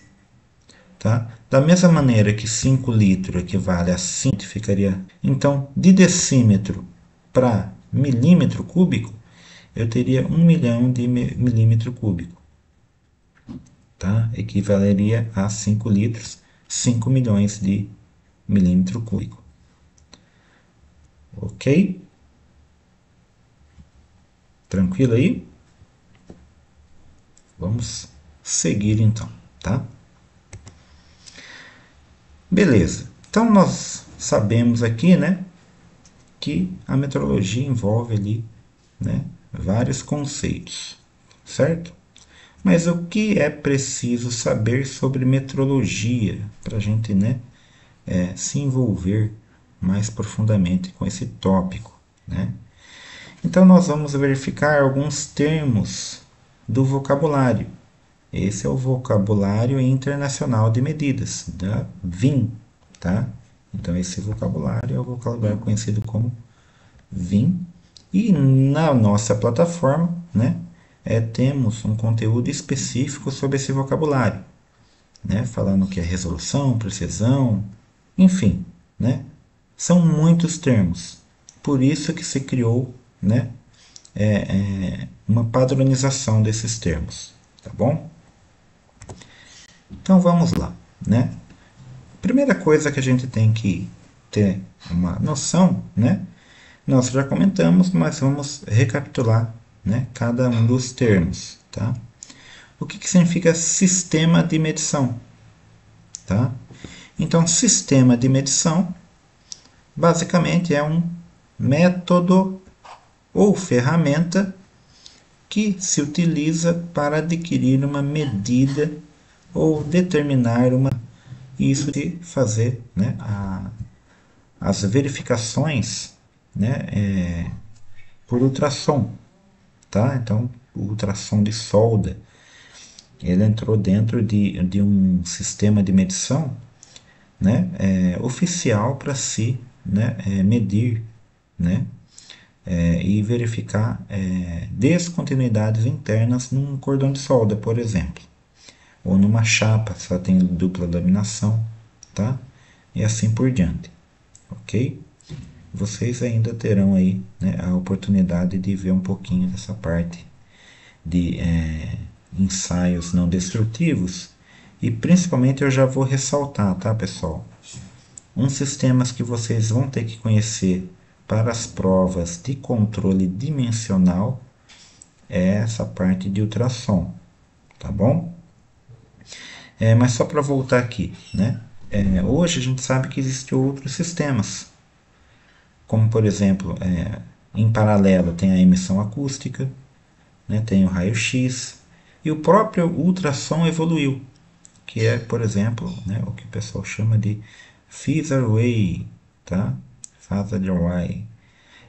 Tá? Da mesma maneira que 5 litros equivale a 5, ficaria. Então, de decímetro para milímetro cúbico, eu teria 1 milhão de milímetro cúbico. Tá? Equivaleria a 5 litros, 5 milhões de milímetro cúbico. Ok? Tranquilo aí? Vamos seguir então, tá? Beleza. Então nós sabemos aqui, né, que a metrologia envolve ali, né, vários conceitos, certo? Mas o que é preciso saber sobre metrologia para a gente, né, se envolver mais profundamente com esse tópico, né? Então nós vamos verificar alguns termos do vocabulário. Esse é o vocabulário internacional de medidas, da VIM, tá? Então esse vocabulário é o vocabulário conhecido como VIM. E na nossa plataforma, né, temos um conteúdo específico sobre esse vocabulário, né, falando que é resolução, precisão, enfim, né, são muitos termos. Por isso que se criou, né, uma padronização desses termos, tá bom? Então vamos lá, né? Primeira coisa que a gente tem que ter uma noção, né? Nós já comentamos, mas vamos recapitular, né, cada um dos termos, tá? O que significa sistema de medição, tá? Então, sistema de medição basicamente é um método ou ferramenta que se utiliza para adquirir uma medida ou determinar uma, isso de fazer, né, as verificações, né, por ultrassom, tá? Então, o ultrassom de solda, ele entrou dentro de um sistema de medição, né, oficial para se, né, medir, né, e verificar descontinuidades internas num cordão de solda, por exemplo, ou numa chapa, se ela tem dupla laminação, tá? E assim por diante, ok? Vocês ainda terão aí, né, a oportunidade de ver um pouquinho dessa parte de ensaios não destrutivos, e principalmente eu já vou ressaltar, tá, pessoal? Uns sistemas que vocês vão ter que conhecer para as provas de controle dimensional é essa parte de ultrassom, tá bom? Mas só para voltar aqui, né? Hoje a gente sabe que existem outros sistemas, como por exemplo, em paralelo tem a emissão acústica, né? Tem o raio-x, e o próprio ultrassom evoluiu, que é, por exemplo, né, o que o pessoal chama de phased array, tá? Phased array.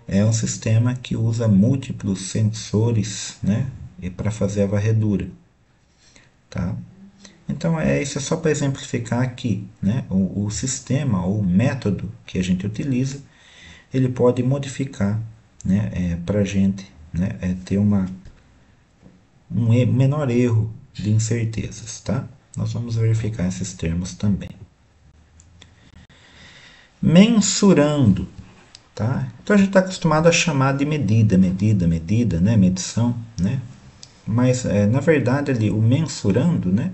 É um sistema que usa múltiplos sensores, né, para fazer a varredura, tá? Então, isso é só para exemplificar aqui, né, o sistema ou o método que a gente utiliza, ele pode modificar, né, para a gente, né, ter um menor erro de incertezas, tá? Nós vamos verificar esses termos também. Mensurando, tá? Então a gente está acostumado a chamar de medida, né? Medição, né? Mas na verdade ali o mensurando, né?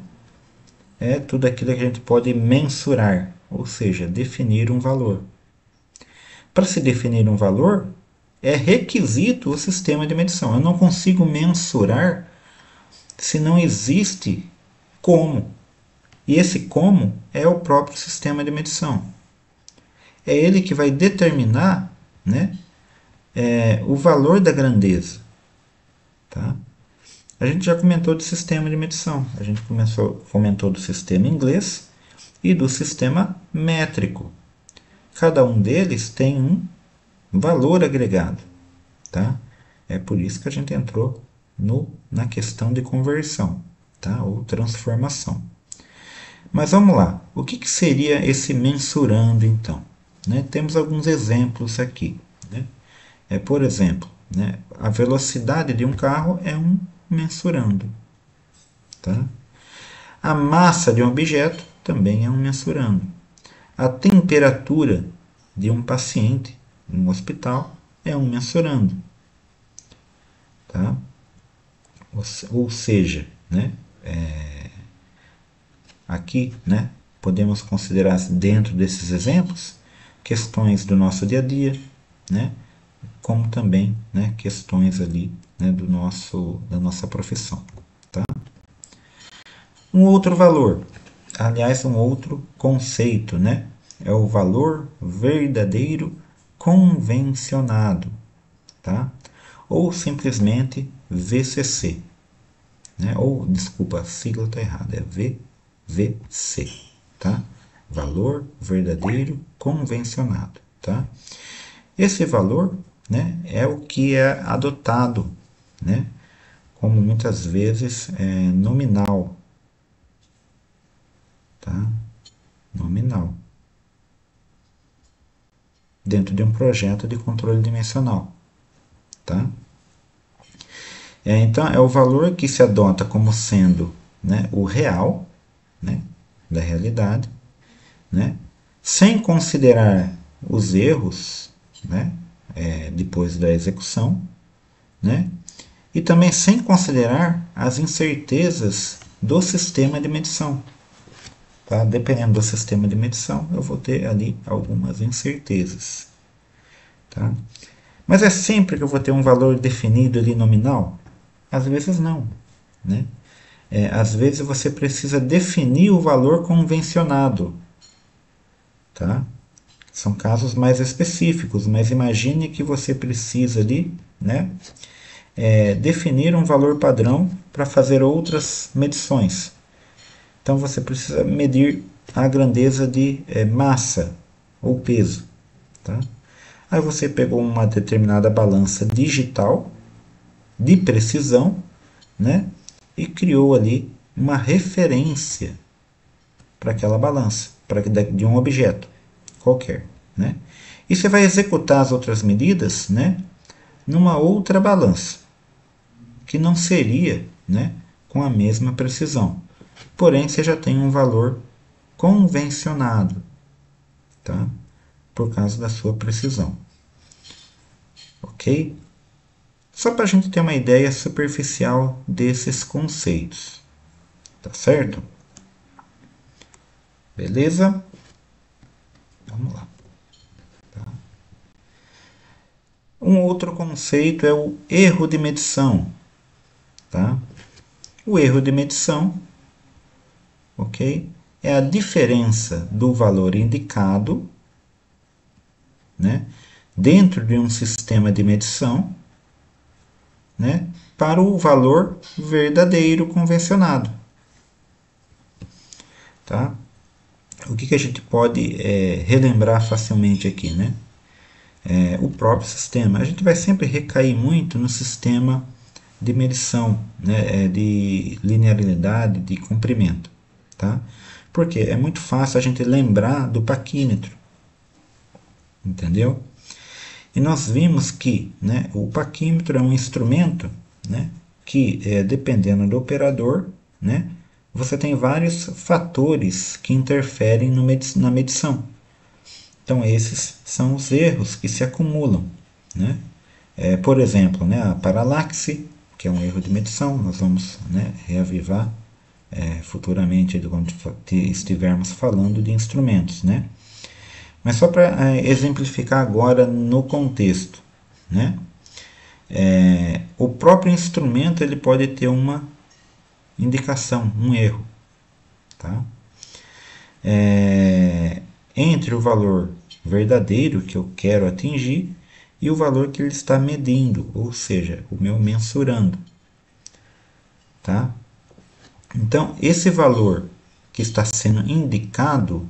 É tudo aquilo que a gente pode mensurar, ou seja, definir um valor. Para se definir um valor, é requisito o sistema de medição. Eu não consigo mensurar se não existe como. E esse como é o próprio sistema de medição. É ele que vai determinar, né, o valor da grandeza. Tá? A gente já comentou do sistema de medição. A gente comentou do sistema inglês e do sistema métrico. Cada um deles tem um valor agregado. Tá? É por isso que a gente entrou na questão de conversão, tá? Ou transformação. Mas vamos lá. O que seria esse mensurando, então? Né? Temos alguns exemplos aqui. Né? Por exemplo, né, a velocidade de um carro é um mensurando. Tá? A massa de um objeto também é um mensurando. A temperatura de um paciente em um hospital é um mensurando. Tá? Ou seja, né, aqui, né, podemos considerar dentro desses exemplos questões do nosso dia a dia, né, como também, né, questões ali, né, da nossa profissão. Tá? Um outro valor, aliás, um outro conceito, né, é o valor verdadeiro convencionado, tá? Ou simplesmente VCC, né? Ou, desculpa, a sigla está errada, é VVC, tá? Valor verdadeiro convencionado, tá? Esse valor, né, é o que é adotado, né, como muitas vezes nominal, tá? Nominal, dentro de um projeto de controle dimensional, tá? Então, é o valor que se adota como sendo, né, o real, né, da realidade, né, sem considerar os erros, né, depois da execução, né, e também sem considerar as incertezas do sistema de medição. Tá? Dependendo do sistema de medição, eu vou ter ali algumas incertezas. Tá? Mas é sempre que eu vou ter um valor definido ali nominal? Às vezes não. Né? Às vezes você precisa definir o valor convencionado. Tá? São casos mais específicos, mas imagine que você precisa ali, né, definir um valor padrão para fazer outras medições. Então você precisa medir a grandeza de massa ou peso. Tá? Aí você pegou uma determinada balança digital de precisão, né, e criou ali uma referência para aquela balança, de um objeto qualquer. Né? E você vai executar as outras medidas, né, numa outra balança, que não seria, né, com a mesma precisão. Porém, você já tem um valor convencionado, tá? Por causa da sua precisão. Ok? Só para a gente ter uma ideia superficial desses conceitos. Tá certo? Beleza? Vamos lá. Tá? Um outro conceito é o erro de medição. Tá? O erro de medição, ok? É a diferença do valor indicado, né, dentro de um sistema de medição, né, para o valor verdadeiro convencionado. Tá? O que a gente pode relembrar facilmente aqui, né? O próprio sistema. A gente vai sempre recair muito no sistema de medição, né, de linearidade, de comprimento. Tá? Porque é muito fácil a gente lembrar do paquímetro. Entendeu? E nós vimos que, né, o paquímetro é um instrumento, né, que, dependendo do operador, né, você tem vários fatores que interferem no na medição. Então, esses são os erros que se acumulam. Né? Por exemplo, né, a paralaxe, que é um erro de medição, nós vamos, né, reavivar futuramente quando estivermos falando de instrumentos. Né? Mas só para exemplificar agora no contexto. Né? O próprio instrumento ele pode ter uma indicação, um erro. Tá? Entre o valor verdadeiro que eu quero atingir e o valor que ele está medindo, ou seja, o meu mensurando. Tá? Então, esse valor que está sendo indicado,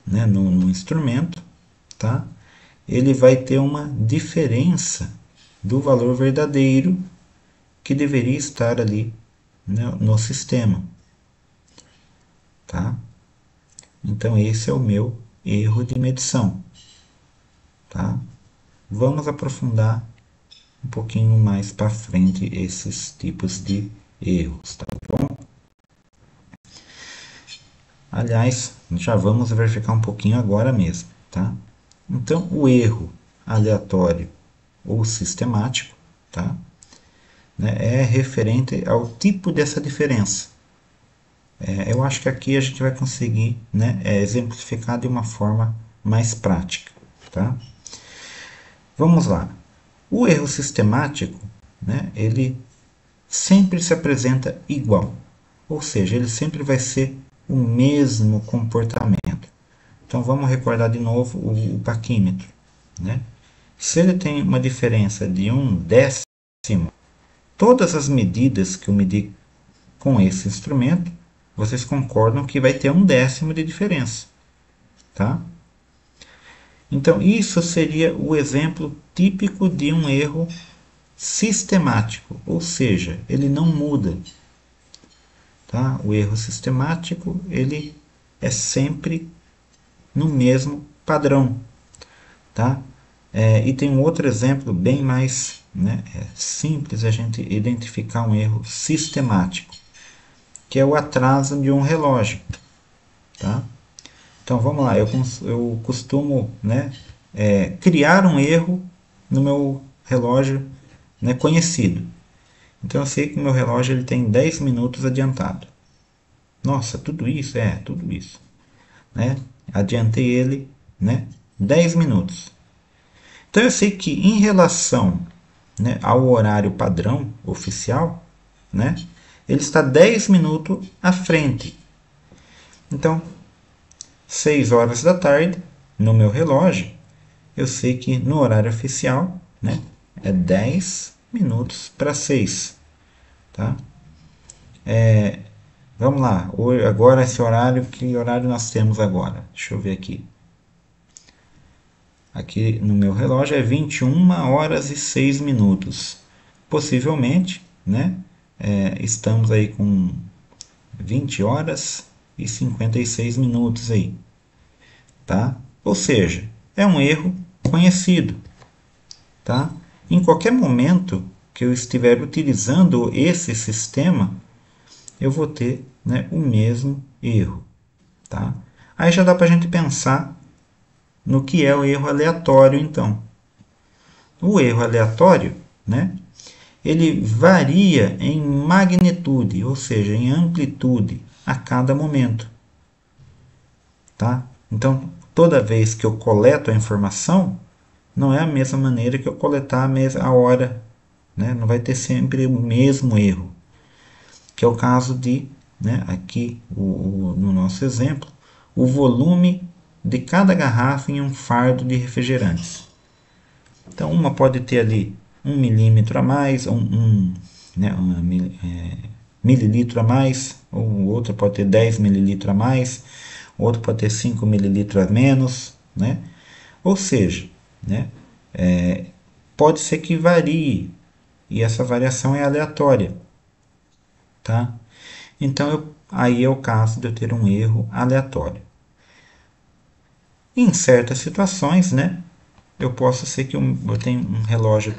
né, no instrumento, tá? Ele vai ter uma diferença do valor verdadeiro que deveria estar ali, né, no sistema. Tá? Então, esse é o meu erro de medição. Tá? Vamos aprofundar um pouquinho mais para frente esses tipos de erros. Tá bom? Aliás, já vamos verificar um pouquinho agora mesmo. Tá? Então, o erro aleatório ou sistemático, tá? Né, é referente ao tipo dessa diferença. Eu acho que aqui a gente vai conseguir, né, exemplificar de uma forma mais prática. Tá? Vamos lá. O erro sistemático, né, ele sempre se apresenta igual, ou seja, ele sempre vai ser o mesmo comportamento. Então vamos recordar de novo o paquímetro. Né? Se ele tem uma diferença de 1/10, todas as medidas que eu medi com esse instrumento, vocês concordam que vai ter 1/10 de diferença. Tá? Então, isso seria o exemplo típico de um erro sistemático, ou seja, ele não muda. Tá? O erro sistemático ele é sempre no mesmo padrão. Tá? E tem um outro exemplo bem mais, né, simples a gente identificar um erro sistemático, que é o atraso de um relógio. Tá? Então vamos lá, eu costumo, né, criar um erro no meu relógio, né, conhecido. Então eu sei que o meu relógio ele tem 10 minutos adiantado. Nossa, tudo isso? Tudo isso. Né? Adiantei ele, né, 10 minutos. Então eu sei que em relação, né, ao horário padrão oficial, né, ele está 10 minutos à frente. Então, 6 horas da tarde, no meu relógio, eu sei que no horário oficial, né, é 10 minutos para 6. Tá? Vamos lá, agora esse horário, que horário nós temos agora? Deixa eu ver aqui. Aqui no meu relógio é 21 horas e 6 minutos. Possivelmente, né, estamos aí com 20 horas e 56 minutos aí. Tá? Ou seja, é um erro conhecido. Tá? Em qualquer momento que eu estiver utilizando esse sistema, eu vou ter, né, o mesmo erro. tá? Aí já dá para a gente pensar no que é o erro aleatório, então. O erro aleatório, né? Ele varia em magnitude, ou seja, em amplitude, a cada momento, tá? Então, toda vez que eu coleto a informação, não é a mesma maneira que eu coletar a hora, né? Não vai ter sempre o mesmo erro, que é o caso de, né, aqui no nosso exemplo, o volume de cada garrafa em um fardo de refrigerantes. Então, uma pode ter ali 1 milímetro a mais, né, mililitro a mais, ou outra pode ter 10 mililitros a mais, outro pode ter 5 mililitros a menos, né? Ou seja, né, pode ser que varie, e essa variação é aleatória, tá? Então, aí é o caso de eu ter um erro aleatório. Em certas situações, né, eu posso ser que eu tenho um relógio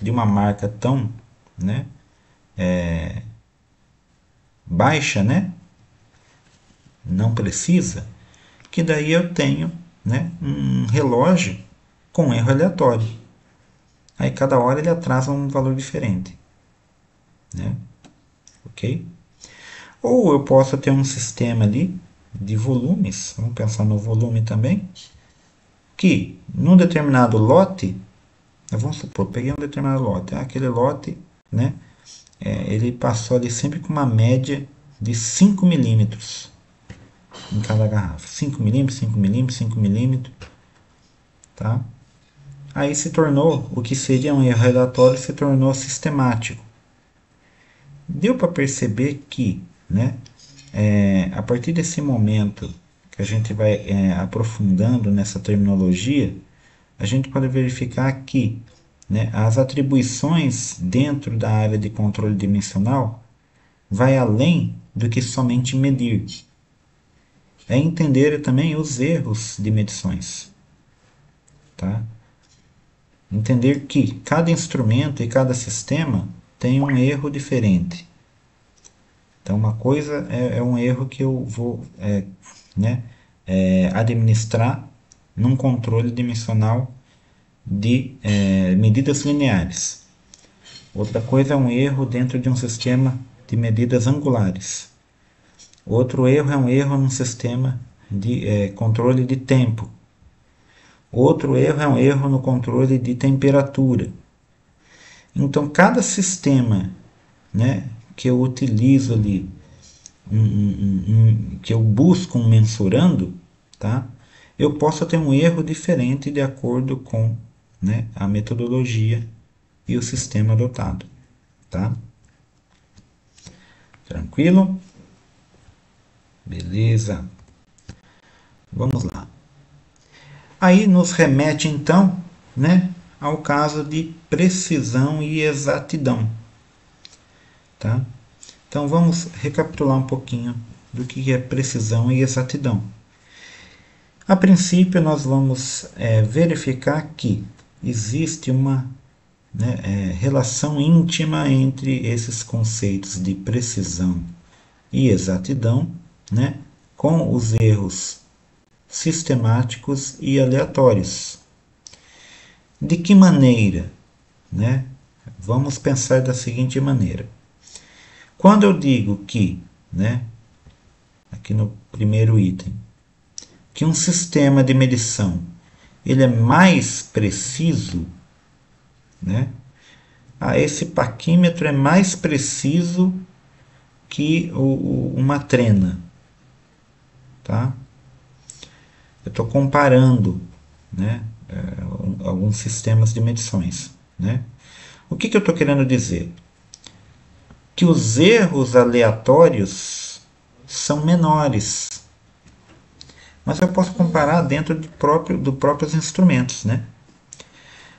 de uma marca tão, né, baixa, né, não precisa, que daí eu tenho, né, um relógio com erro aleatório. Aí cada hora ele atrasa um valor diferente, né, ok? Ou eu posso ter um sistema ali de volumes, vamos pensar no volume também, que num determinado lote, vamos supor, peguei um determinado lote, aquele lote, né, ele passou ali sempre com uma média de 5 milímetros em cada garrafa. 5 milímetros, 5 milímetros, 5 milímetros. Tá? Aí se tornou, o que seria um erro relatório se tornou sistemático. Deu para perceber que, né, a partir desse momento que a gente vai aprofundando nessa terminologia, a gente pode verificar que, né, as atribuições dentro da área de controle dimensional vai além do que somente medir. É entender também os erros de medições. Tá? Entender que cada instrumento e cada sistema tem um erro diferente. Então, uma coisa é um erro que eu vou né, administrar num controle dimensional de medidas lineares. Outra coisa é um erro dentro de um sistema de medidas angulares. Outro erro é um erro num sistema de controle de tempo. Outro erro é um erro no controle de temperatura. Então, cada sistema, né, que eu utilizo ali, que eu busco mensurando, tá, eu posso ter um erro diferente de acordo com, né, a metodologia e o sistema adotado. Tá? Tranquilo? Beleza. Vamos lá. Aí nos remete então, né, ao caso de precisão e exatidão. Tá? Então vamos recapitular um pouquinho do que é precisão e exatidão. A princípio nós vamos verificar que existe uma, né, relação íntima entre esses conceitos de precisão e exatidão, né, com os erros sistemáticos e aleatórios. De que maneira? Né? Vamos pensar da seguinte maneira. Quando eu digo que, né, aqui no primeiro item, que um sistema de medição ele é mais preciso, né? Esse paquímetro é mais preciso que uma trena, tá? Eu estou comparando, né, alguns sistemas de medições, né? O que eu estou querendo dizer? Que os erros aleatórios são menores. Mas eu posso comparar dentro dos próprios instrumentos, né?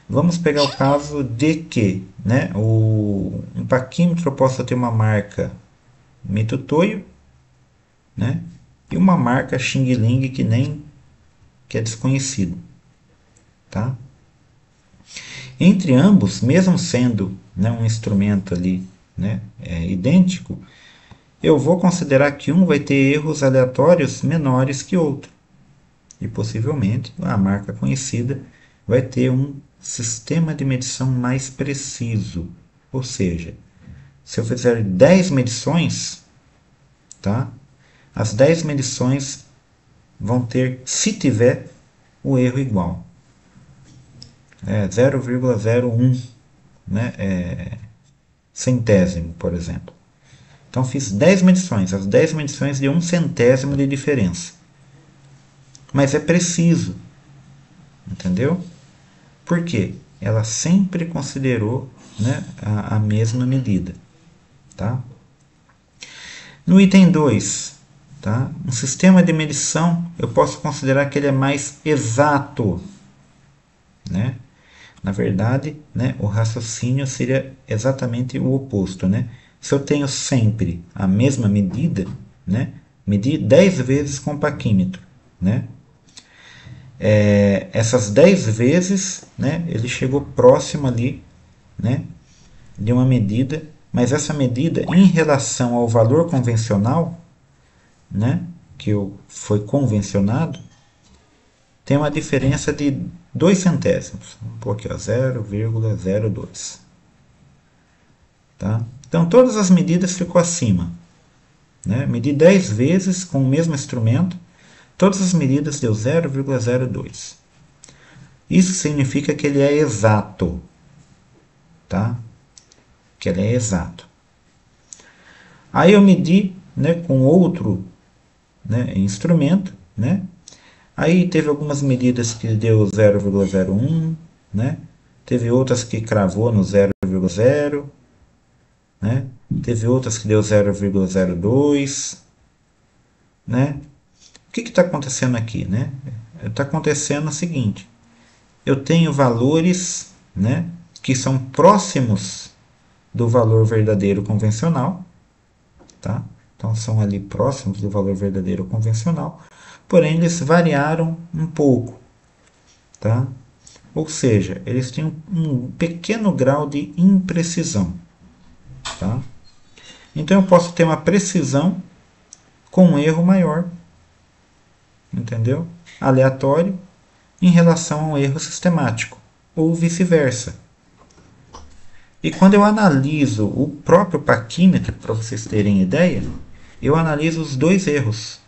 Vamos pegar o caso de que, né, o empaquímetro possa ter uma marca Mitutoyo, né, e uma marca Xing Ling que é desconhecido, tá? Entre ambos, mesmo sendo, né, um instrumento ali, né, idêntico, eu vou considerar que um vai ter erros aleatórios menores que outro. E possivelmente a marca conhecida vai ter um sistema de medição mais preciso. Ou seja, se eu fizer 10 medições, tá? As 10 medições vão ter, se tiver, o erro igual. 0,01, né? Centésimo, por exemplo. Então fiz 10 medições, as 10 medições de 1 centésimo de diferença. Mas é preciso, entendeu? Por quê? Ela sempre considerou, né, a mesma medida. Tá? No item 2, tá? Um sistema de medição, eu posso considerar que ele é mais exato. Né? Na verdade, né, o raciocínio seria exatamente o oposto. Né? Se eu tenho sempre a mesma medida, né, medir 10 vezes com o paquímetro. Né? Essas 10 vezes, né, ele chegou próximo ali, né, de uma medida, mas essa medida em relação ao valor convencional, né, que foi convencionado, tem uma diferença de 2 centésimos. Vamos pôr aqui, 0,02. Tá? Então todas as medidas ficou acima. Né? Medi 10 vezes com o mesmo instrumento, todas as medidas deu 0,02. Isso significa que ele é exato. Tá? Que ele é exato. Aí eu medi, né, com outro, né, instrumento, né? Aí teve algumas medidas que deu 0,01, né? Teve outras que cravou no 0,0, né? Teve outras que deu 0,02, né? O que está acontecendo aqui, né? Está acontecendo o seguinte: eu tenho valores, né, que são próximos do valor verdadeiro convencional, tá? Então são ali próximos do valor verdadeiro convencional, porém eles variaram um pouco, tá? Ou seja, eles têm um pequeno grau de imprecisão, tá? Então eu posso ter uma precisão com um erro maior, entendeu? Aleatório em relação a um erro sistemático, ou vice-versa. E quando eu analiso o próprio paquímetro, para vocês terem ideia, eu analiso os dois erros.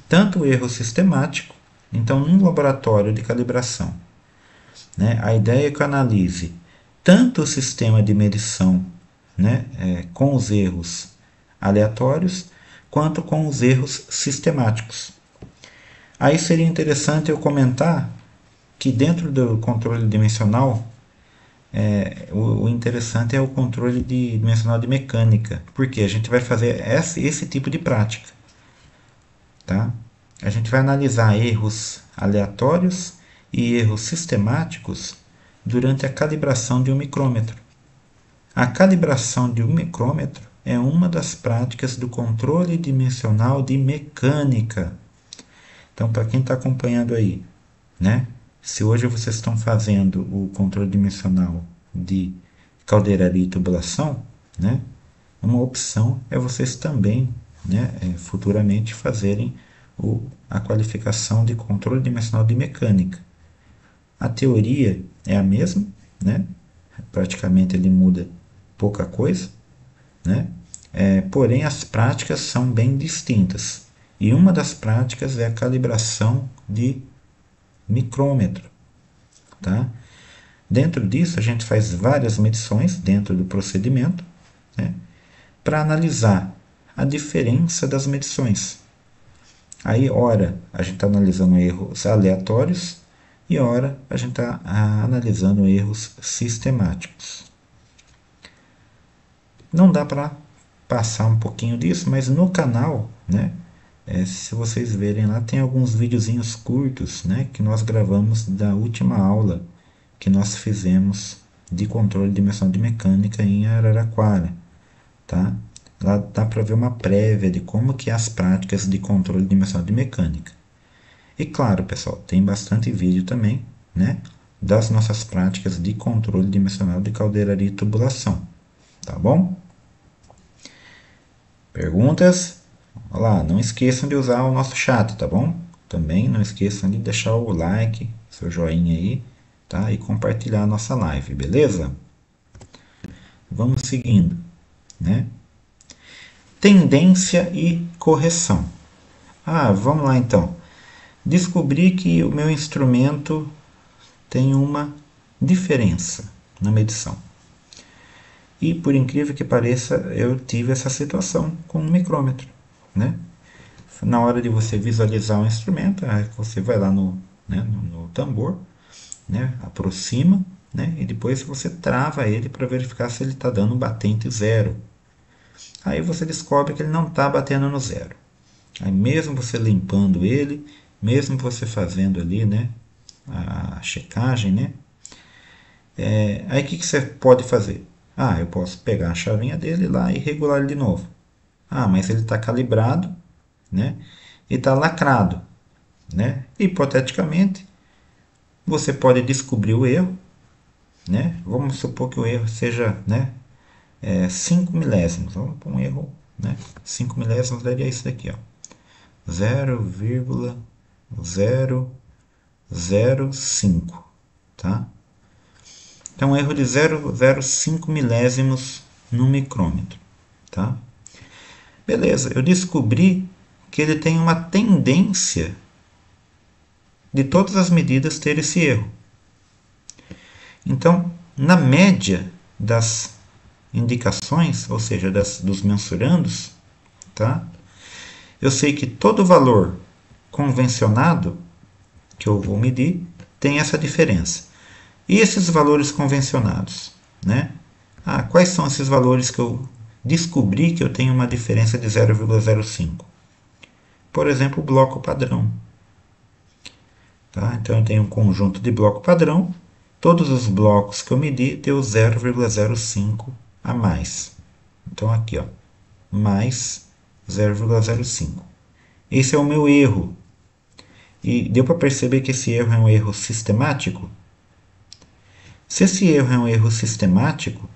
Tanto o erro sistemático, então num laboratório de calibração, né, a ideia é que eu analise tanto o sistema de medição, né, com os erros aleatórios, quanto com os erros sistemáticos. Aí seria interessante eu comentar que dentro do controle dimensional, o interessante é o controle dimensional de mecânica, porque a gente vai fazer esse tipo de prática. Tá? A gente vai analisar erros aleatórios e erros sistemáticos durante a calibração de um micrômetro. A calibração de um micrômetro é uma das práticas do controle dimensional de mecânica. Então, para quem está acompanhando aí, né? Se hoje vocês estão fazendo o controle dimensional de caldeiraria e tubulação, né? Uma opção é vocês também, né, futuramente fazerem a qualificação de controle dimensional de mecânica. A teoria é a mesma, né? Praticamente ele muda pouca coisa, né? Porém as práticas são bem distintas. E uma das práticas é a calibração de micrômetro. Tá? Dentro disso a gente faz várias medições dentro do procedimento, né, para analisar a diferença das medições. Aí, ora, a gente está analisando erros aleatórios e ora a gente está analisando erros sistemáticos. Não dá para passar um pouquinho disso, mas no canal, né, se vocês verem lá, tem alguns videozinhos curtos, né, que nós gravamos da última aula que nós fizemos de controle de dimensão de mecânica em Araraquara. Tá? Lá dá para ver uma prévia de como que é as práticas de controle de dimensão de mecânica. E claro, pessoal, tem bastante vídeo também, né, das nossas práticas de controle dimensional de caldeiraria e tubulação. Tá bom? Perguntas? Olha lá, não esqueçam de usar o nosso chat, tá bom? Também não esqueçam de deixar o like, seu joinha aí, tá? E compartilhar a nossa live, beleza? Vamos seguindo, né? Tendência e correção. Ah, vamos lá então. Descobri que o meu instrumento tem uma diferença na medição. E por incrível que pareça, eu tive essa situação com um micrômetro, né? Na hora de você visualizar o instrumento, você vai lá no tambor, né? Aproxima, né? E depois você trava ele para verificar se ele está dando um batente zero. Aí você descobre que ele não está batendo no zero. Aí mesmo você limpando ele, mesmo você fazendo ali, né, a checagem, né, aí o que você pode fazer? Ah, eu posso pegar a chavinha dele lá e regular ele de novo. Ah, mas ele está calibrado, né, e está lacrado, né. Hipoteticamente, você pode descobrir o erro, né. Vamos supor que o erro seja, né, 5 milésimos. Vamos para um erro, né, 5 milésimos daria isso daqui, ó. 0,005, tá? Então, um erro de 0,05 milésimos no micrômetro, tá? Beleza, eu descobri que ele tem uma tendência de todas as medidas ter esse erro. Então, na média das indicações, ou seja, dos mensurandos, tá? Eu sei que todo valor convencionado que eu vou medir tem essa diferença. E esses valores convencionados, né? Ah, quais são esses valores que eu descobri que eu tenho uma diferença de 0,05? Por exemplo, o bloco padrão. Tá? Então eu tenho um conjunto de bloco padrão. Todos os blocos que eu medi deu 0,05 a mais. Então aqui, ó, mais 0,05. Esse é o meu erro. E deu para perceber que esse erro é um erro sistemático? Se esse erro é um erro sistemático,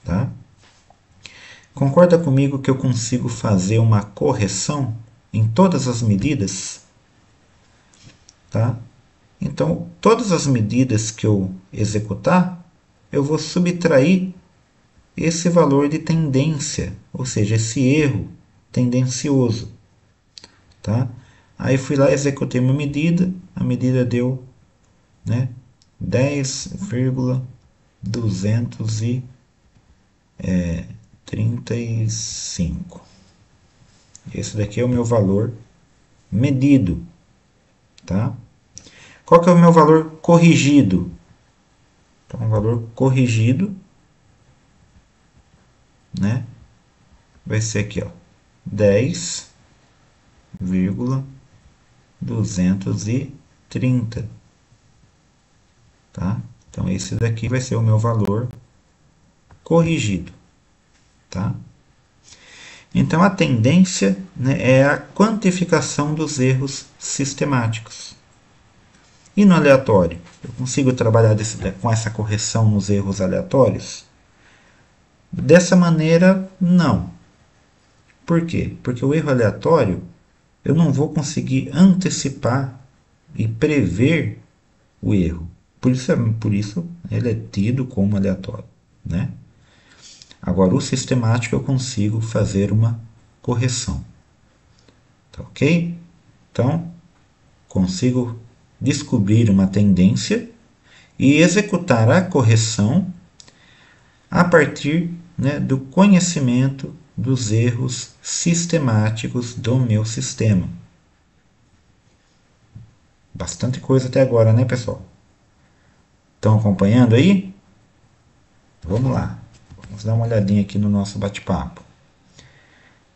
tá? Concorda comigo que eu consigo fazer uma correção em todas as medidas? Tá? Então, todas as medidas que eu executar, eu vou subtrair esse valor de tendência, ou seja, esse erro tendencioso. Tá? Aí fui lá, executei uma medida, a medida deu, né, 10,235. Esse daqui é o meu valor medido. Tá? Qual que é o meu valor corrigido? Então, o valor corrigido, né, vai ser aqui, ó, 10,230. Tá? Então, esse daqui vai ser o meu valor corrigido. Tá? Então, a tendência, né, é a quantificação dos erros sistemáticos. E no aleatório? Eu consigo trabalhar com essa correção nos erros aleatórios? Dessa maneira, não. Por quê? Porque o erro aleatório, eu não vou conseguir antecipar e prever o erro. Por isso ele é tido como aleatório, né? Agora, o sistemático eu consigo fazer uma correção. Tá ok? Então, consigo descobrir uma tendência e executar a correção a partir, né, do conhecimento dos erros sistemáticos do meu sistema. Bastante coisa até agora, né, pessoal? Estão acompanhando aí? Vamos lá. Vamos dar uma olhadinha aqui no nosso bate-papo.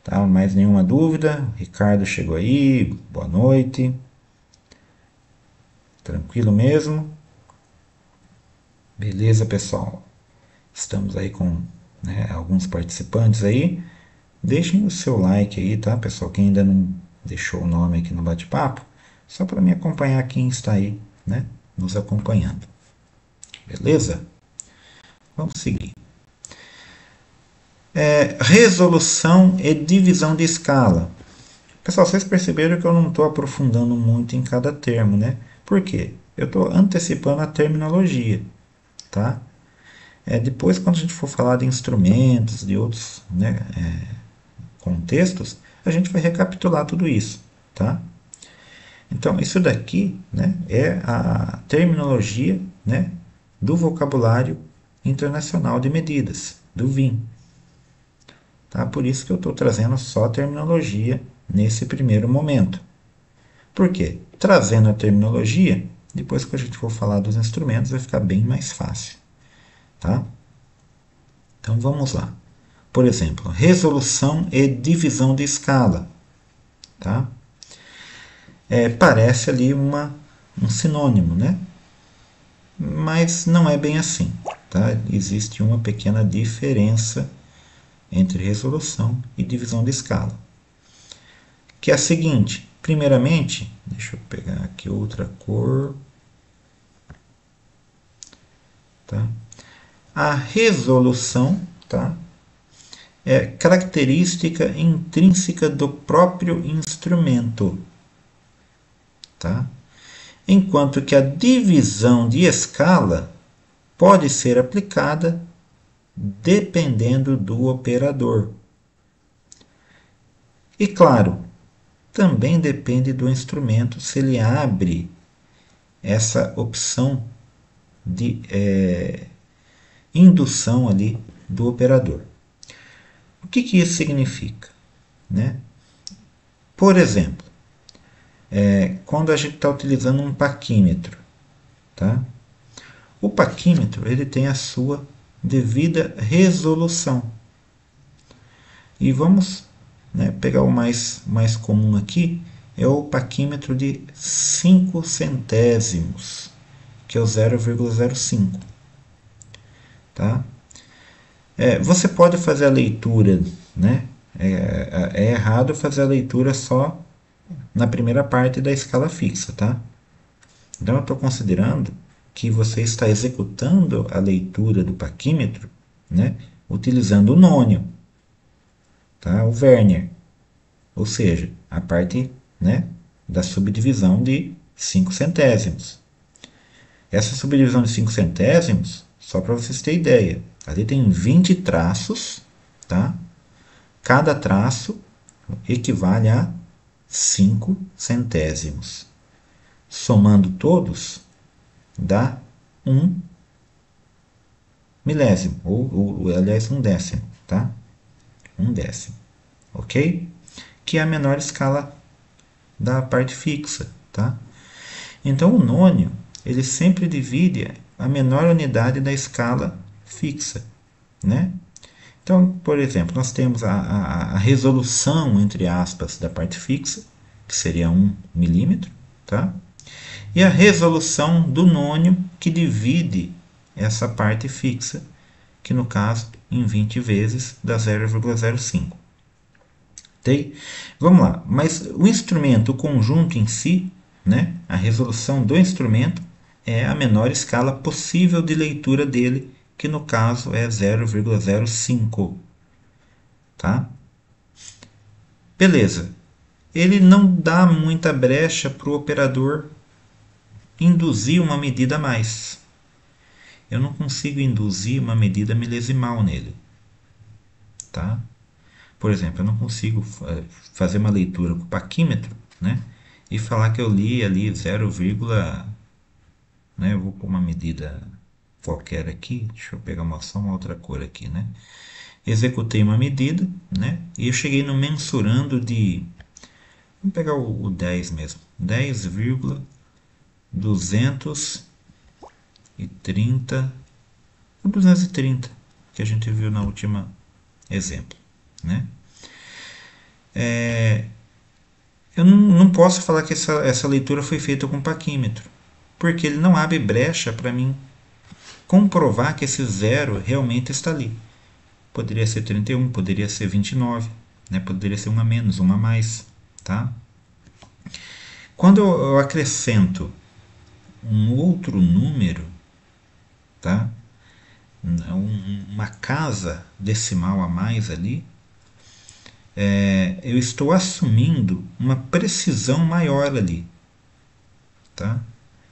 Tá? Mais nenhuma dúvida? Ricardo chegou aí. Boa noite. Tranquilo mesmo? Beleza, pessoal. Estamos aí com, né, alguns participantes aí. Deixem o seu like aí, tá, pessoal? Quem ainda não deixou o nome aqui no bate-papo, só para me acompanhar quem está aí, né, nos acompanhando. Beleza? Vamos seguir. Resolução e divisão de escala. Pessoal, vocês perceberam que eu não estou aprofundando muito em cada termo, né? Por quê? Eu estou antecipando a terminologia, tá? Depois, quando a gente for falar de instrumentos, de outros, né, contextos, a gente vai recapitular tudo isso, tá? Então, isso daqui, né, é a terminologia, né, do vocabulário internacional de medidas, do VIM. Tá? Por isso que eu estou trazendo só a terminologia nesse primeiro momento. Por quê? Trazendo a terminologia, depois que a gente for falar dos instrumentos, vai ficar bem mais fácil. Tá? Então vamos lá. Por exemplo, resolução e divisão de escala. Tá? Parece ali um sinônimo, né? Mas não é bem assim. Tá? Existe uma pequena diferença entre resolução e divisão de escala, que é a seguinte. Primeiramente, deixa eu pegar aqui outra cor. Tá? A resolução, tá, é característica intrínseca do próprio instrumento, tá? Enquanto que a divisão de escala pode ser aplicada dependendo do operador. E claro, também depende do instrumento se ele abre essa opção de indução ali do operador. O que isso significa? Né? Por exemplo, quando a gente está utilizando um paquímetro, tá? O paquímetro ele tem a sua devida resolução. E vamos, né, pegar o mais comum aqui, é o paquímetro de 5 centésimos, que é o 0,05. Tá? Você pode fazer a leitura, né? É errado fazer a leitura só na primeira parte da escala fixa, tá? Então eu estou considerando que você está executando a leitura do paquímetro, né, utilizando o nônio, tá? O Vernier, ou seja, a parte, né, da subdivisão de 5 centésimos. Essa subdivisão de 5 centésimos, só para vocês terem ideia, ali tem 20 traços, tá? Cada traço equivale a 5 centésimos. Somando todos, dá 1 milésimo, ou aliás, 1 décimo, tá? 1 décimo, ok? Que é a menor escala da parte fixa, tá? Então, o nônio, ele sempre divide a menor unidade da escala fixa, né? Então, por exemplo, nós temos a resolução, entre aspas, da parte fixa, que seria 1 milímetro, tá? E a resolução do nônio, que divide essa parte fixa, que no caso, em 20 vezes, dá 0,05. Okay? Vamos lá, mas o instrumento, o conjunto em si, né, a resolução do instrumento, é a menor escala possível de leitura dele, que no caso é 0,05. Tá? Beleza. Ele não dá muita brecha para o operador induzir uma medida a mais. Eu não consigo induzir uma medida milesimal nele. Tá? Por exemplo, eu não consigo fazer uma leitura com o paquímetro, né, e falar que eu li ali 0, né, eu vou pôr uma medida qualquer aqui, deixa eu pegar só uma outra cor aqui, né? Executei uma medida, né, e eu cheguei no mensurando de, vamos pegar o 10 mesmo, 10,230, o 230 que a gente viu na última exemplo, né? Eu não posso falar que essa leitura foi feita com paquímetro, porque ele não abre brecha para mim comprovar que esse zero realmente está ali. Poderia ser 31, poderia ser 29, né? Poderia ser um a menos, um a mais. Tá? Quando eu acrescento um outro número, tá, uma casa decimal a mais ali, eu estou assumindo uma precisão maior ali, tá?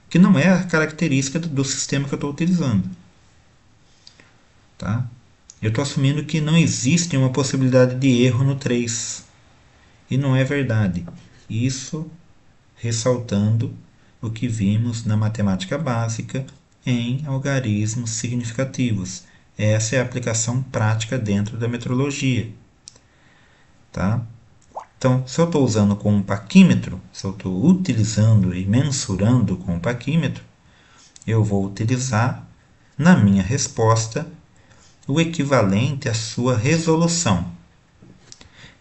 Que não é a característica do sistema que eu estou utilizando. Tá? Eu estou assumindo que não existe uma possibilidade de erro no 3. E não é verdade. Isso ressaltando o que vimos na matemática básica em algarismos significativos. Essa é a aplicação prática dentro da metrologia. Tá? Então, se eu estou usando com um paquímetro, se eu estou utilizando e mensurando com um paquímetro, eu vou utilizar na minha resposta o equivalente à sua resolução.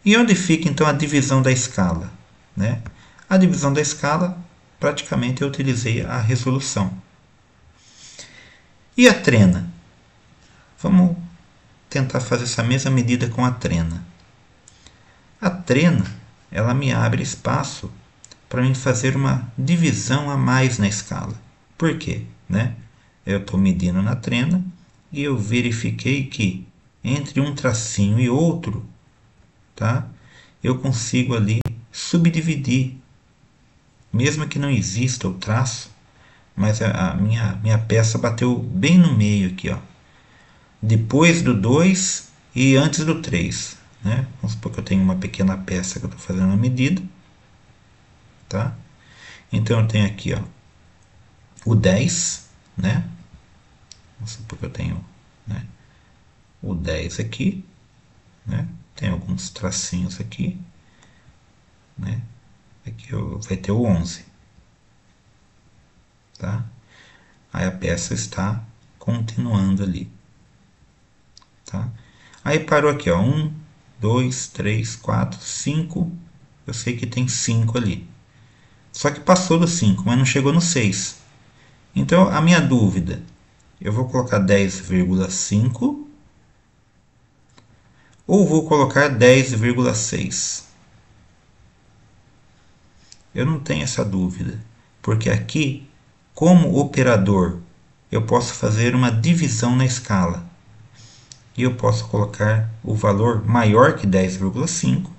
E onde fica então a divisão da escala? Né? A divisão da escala, praticamente eu utilizei a resolução. E a trena? Vamos tentar fazer essa mesma medida com a trena. A trena, ela me abre espaço para mim fazer uma divisão a mais na escala. Por quê? Né? Eu estou medindo na trena e eu verifiquei que entre um tracinho e outro, tá? Eu consigo ali subdividir, mesmo que não exista o traço, mas a minha peça bateu bem no meio aqui, ó, depois do 2 e antes do 3. Né? Vamos supor que eu tenho uma pequena peça que eu estou fazendo a medida. Tá? Então eu tenho aqui, ó, o 10, né? Vamos supor que eu tenho, né, o 10 aqui, né? Tem alguns tracinhos aqui, né? Aqui vai ter o 11, tá? Aí a peça está continuando ali, tá? Aí parou aqui, ó, 1, 2, 3, 4, 5, eu sei que tem 5 ali. Só que passou do 5, mas não chegou no 6. Então a minha dúvida, eu vou colocar 10,5 ou vou colocar 10,6? Eu não tenho essa dúvida, porque aqui, como operador, eu posso fazer uma divisão na escala. E eu posso colocar o valor maior que 10,5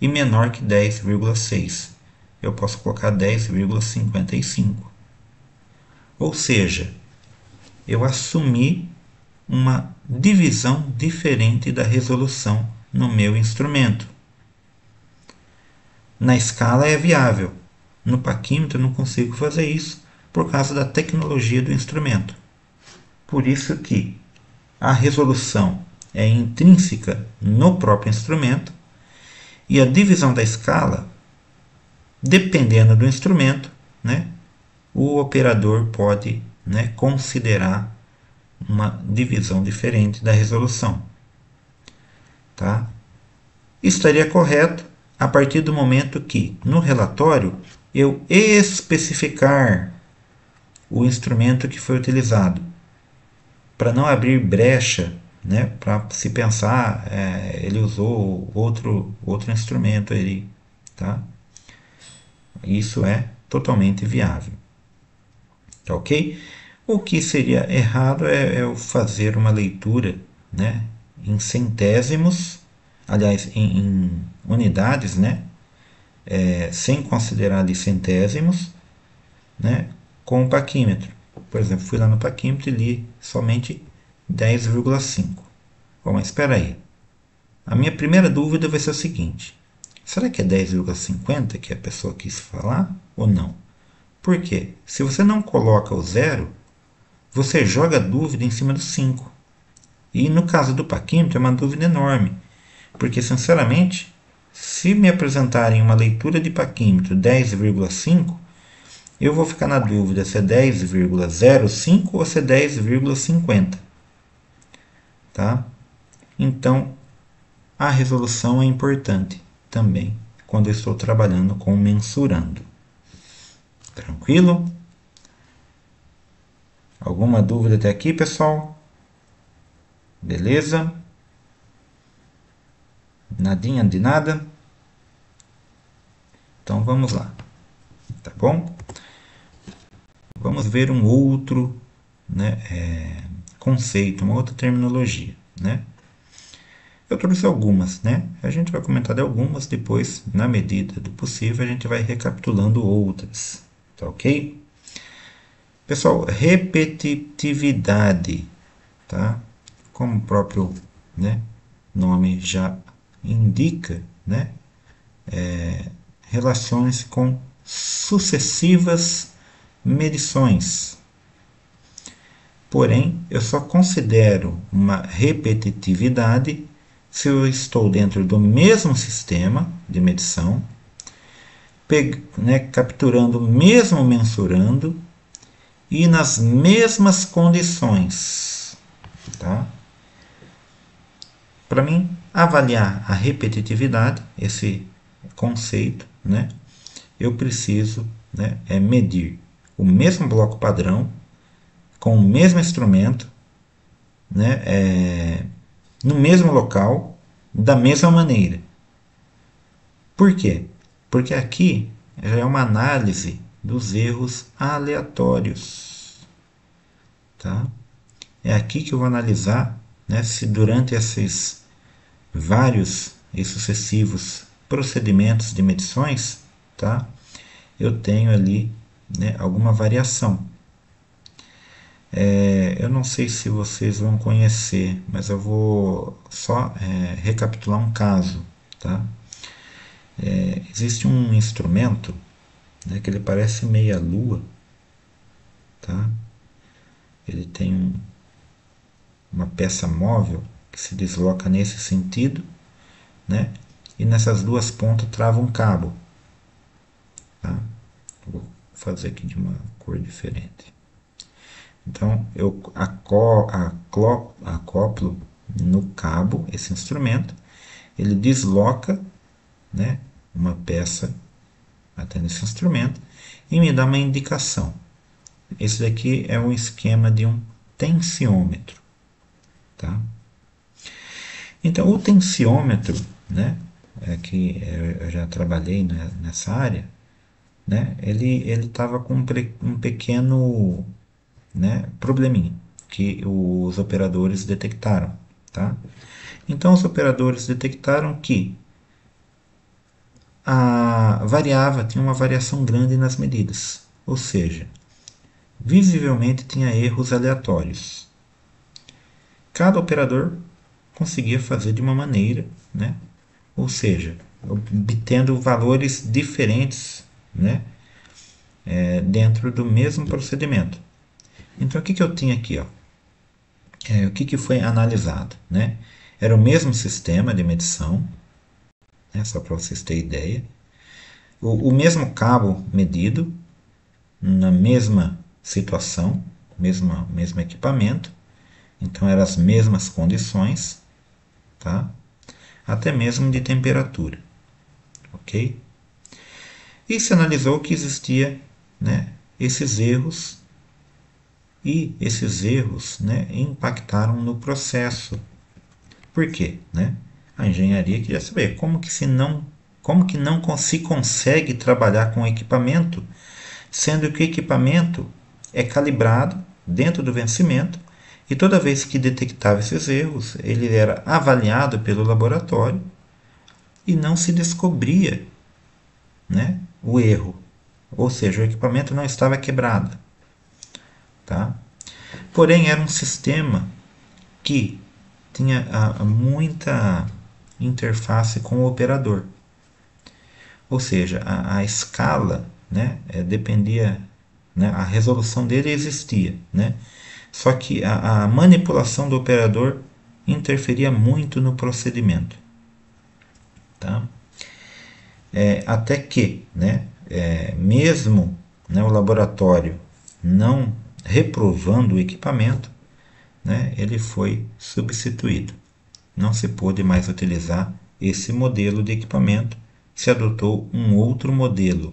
e menor que 10,6. Eu posso colocar 10,55. Ou seja, eu assumi uma divisão diferente da resolução no meu instrumento. Na escala é viável, no paquímetro eu não consigo fazer isso por causa da tecnologia do instrumento. Por isso que a resolução é intrínseca no próprio instrumento e a divisão da escala, dependendo do instrumento, né, o operador pode, né, considerar uma divisão diferente da resolução. Tá? Estaria correto a partir do momento que, no relatório, eu especificar o instrumento que foi utilizado, para não abrir brecha, né, para se pensar, ele usou outro instrumento ali. Tá? Isso é totalmente viável. Tá, ok? O que seria errado é eu fazer uma leitura, né, em centésimos, aliás, em unidades, né, sem considerar ali centésimos, né, com o paquímetro. Por exemplo, fui lá no paquímetro e li somente 10,5. Bom, mas espera aí. A minha primeira dúvida vai ser o seguinte: será que é 10,50 que a pessoa quis falar ou não? Por quê? Se você não coloca o zero, você joga a dúvida em cima do 5. E no caso do paquímetro é uma dúvida enorme, porque sinceramente, se me apresentarem uma leitura de paquímetro 10,5, eu vou ficar na dúvida se é 10,05 ou se é 10,50. Tá? Então, a resolução é importante também quando eu estou trabalhando com mensurando. Tranquilo? Alguma dúvida até aqui, pessoal? Beleza? Nadinha de nada? Então vamos lá. Tá bom? Vamos ver um outro, né, conceito, uma outra terminologia, né? Eu trouxe algumas, né? A gente vai comentar de algumas, depois, na medida do possível, a gente vai recapitulando outras, tá ok? Pessoal, repetitividade, tá? Como o próprio, né, nome já indica, né? Relaciona-se com sucessivas medições. Porém, eu só considero uma repetitividade se eu estou dentro do mesmo sistema de medição, né, capturando, mesmo mensurando e nas mesmas condições. Tá? Para mim, avaliar a repetitividade, esse conceito, né, eu preciso, né, medir o mesmo bloco padrão com o mesmo instrumento, né, no mesmo local, da mesma maneira. Por quê? Porque aqui já é uma análise dos erros aleatórios. Tá? É aqui que eu vou analisar, né, se durante esses vários e sucessivos procedimentos de medições, tá, eu tenho ali, né, alguma variação. Eu não sei se vocês vão conhecer, mas eu vou só recapitular um caso. Tá? Existe um instrumento, né, que ele parece meia lua. Tá? Ele tem uma peça móvel que se desloca nesse sentido, né? E nessas duas pontas trava um cabo. Tá? Vou fazer aqui de uma cor diferente. Então eu acoplo no cabo esse instrumento, ele desloca, né, uma peça até nesse instrumento e me dá uma indicação. Esse daqui é um esquema de um tensiômetro. Tá? Então o tensiômetro, né, que eu já trabalhei, né, nessa área, né, ele estava com um pequeno, né, probleminha que os operadores detectaram. Tá? Então os operadores detectaram que tinha uma variação grande nas medidas, ou seja, visivelmente tinha erros aleatórios. Cada operador conseguia fazer de uma maneira, né? Ou seja, obtendo valores diferentes, né? Dentro do mesmo procedimento. Então, o que eu tinha aqui? Ó? O que foi analisado? Né? Era o mesmo sistema de medição, né? Só para vocês terem ideia. O mesmo cabo medido, na mesma situação, mesmo equipamento. Então, eram as mesmas condições, tá? Até mesmo de temperatura. Ok? E se analisou que existia, né, esses erros, e esses erros, né, impactaram no processo. Por quê? Né? A engenharia queria saber como que não se consegue trabalhar com equipamento, sendo que o equipamento é calibrado dentro do vencimento e toda vez que detectava esses erros, ele era avaliado pelo laboratório e não se descobria, né, o erro. Ou seja, o equipamento não estava quebrado. Tá? Porém, era um sistema que tinha muita interface com o operador. Ou seja, a escala, né, dependia, né, a resolução dele existia. Né? Só que a manipulação do operador interferia muito no procedimento. Tá? Até que, né, mesmo, né, o laboratório não reprovando o equipamento, né, ele foi substituído. Não se pôde mais utilizar esse modelo de equipamento, se adotou um outro modelo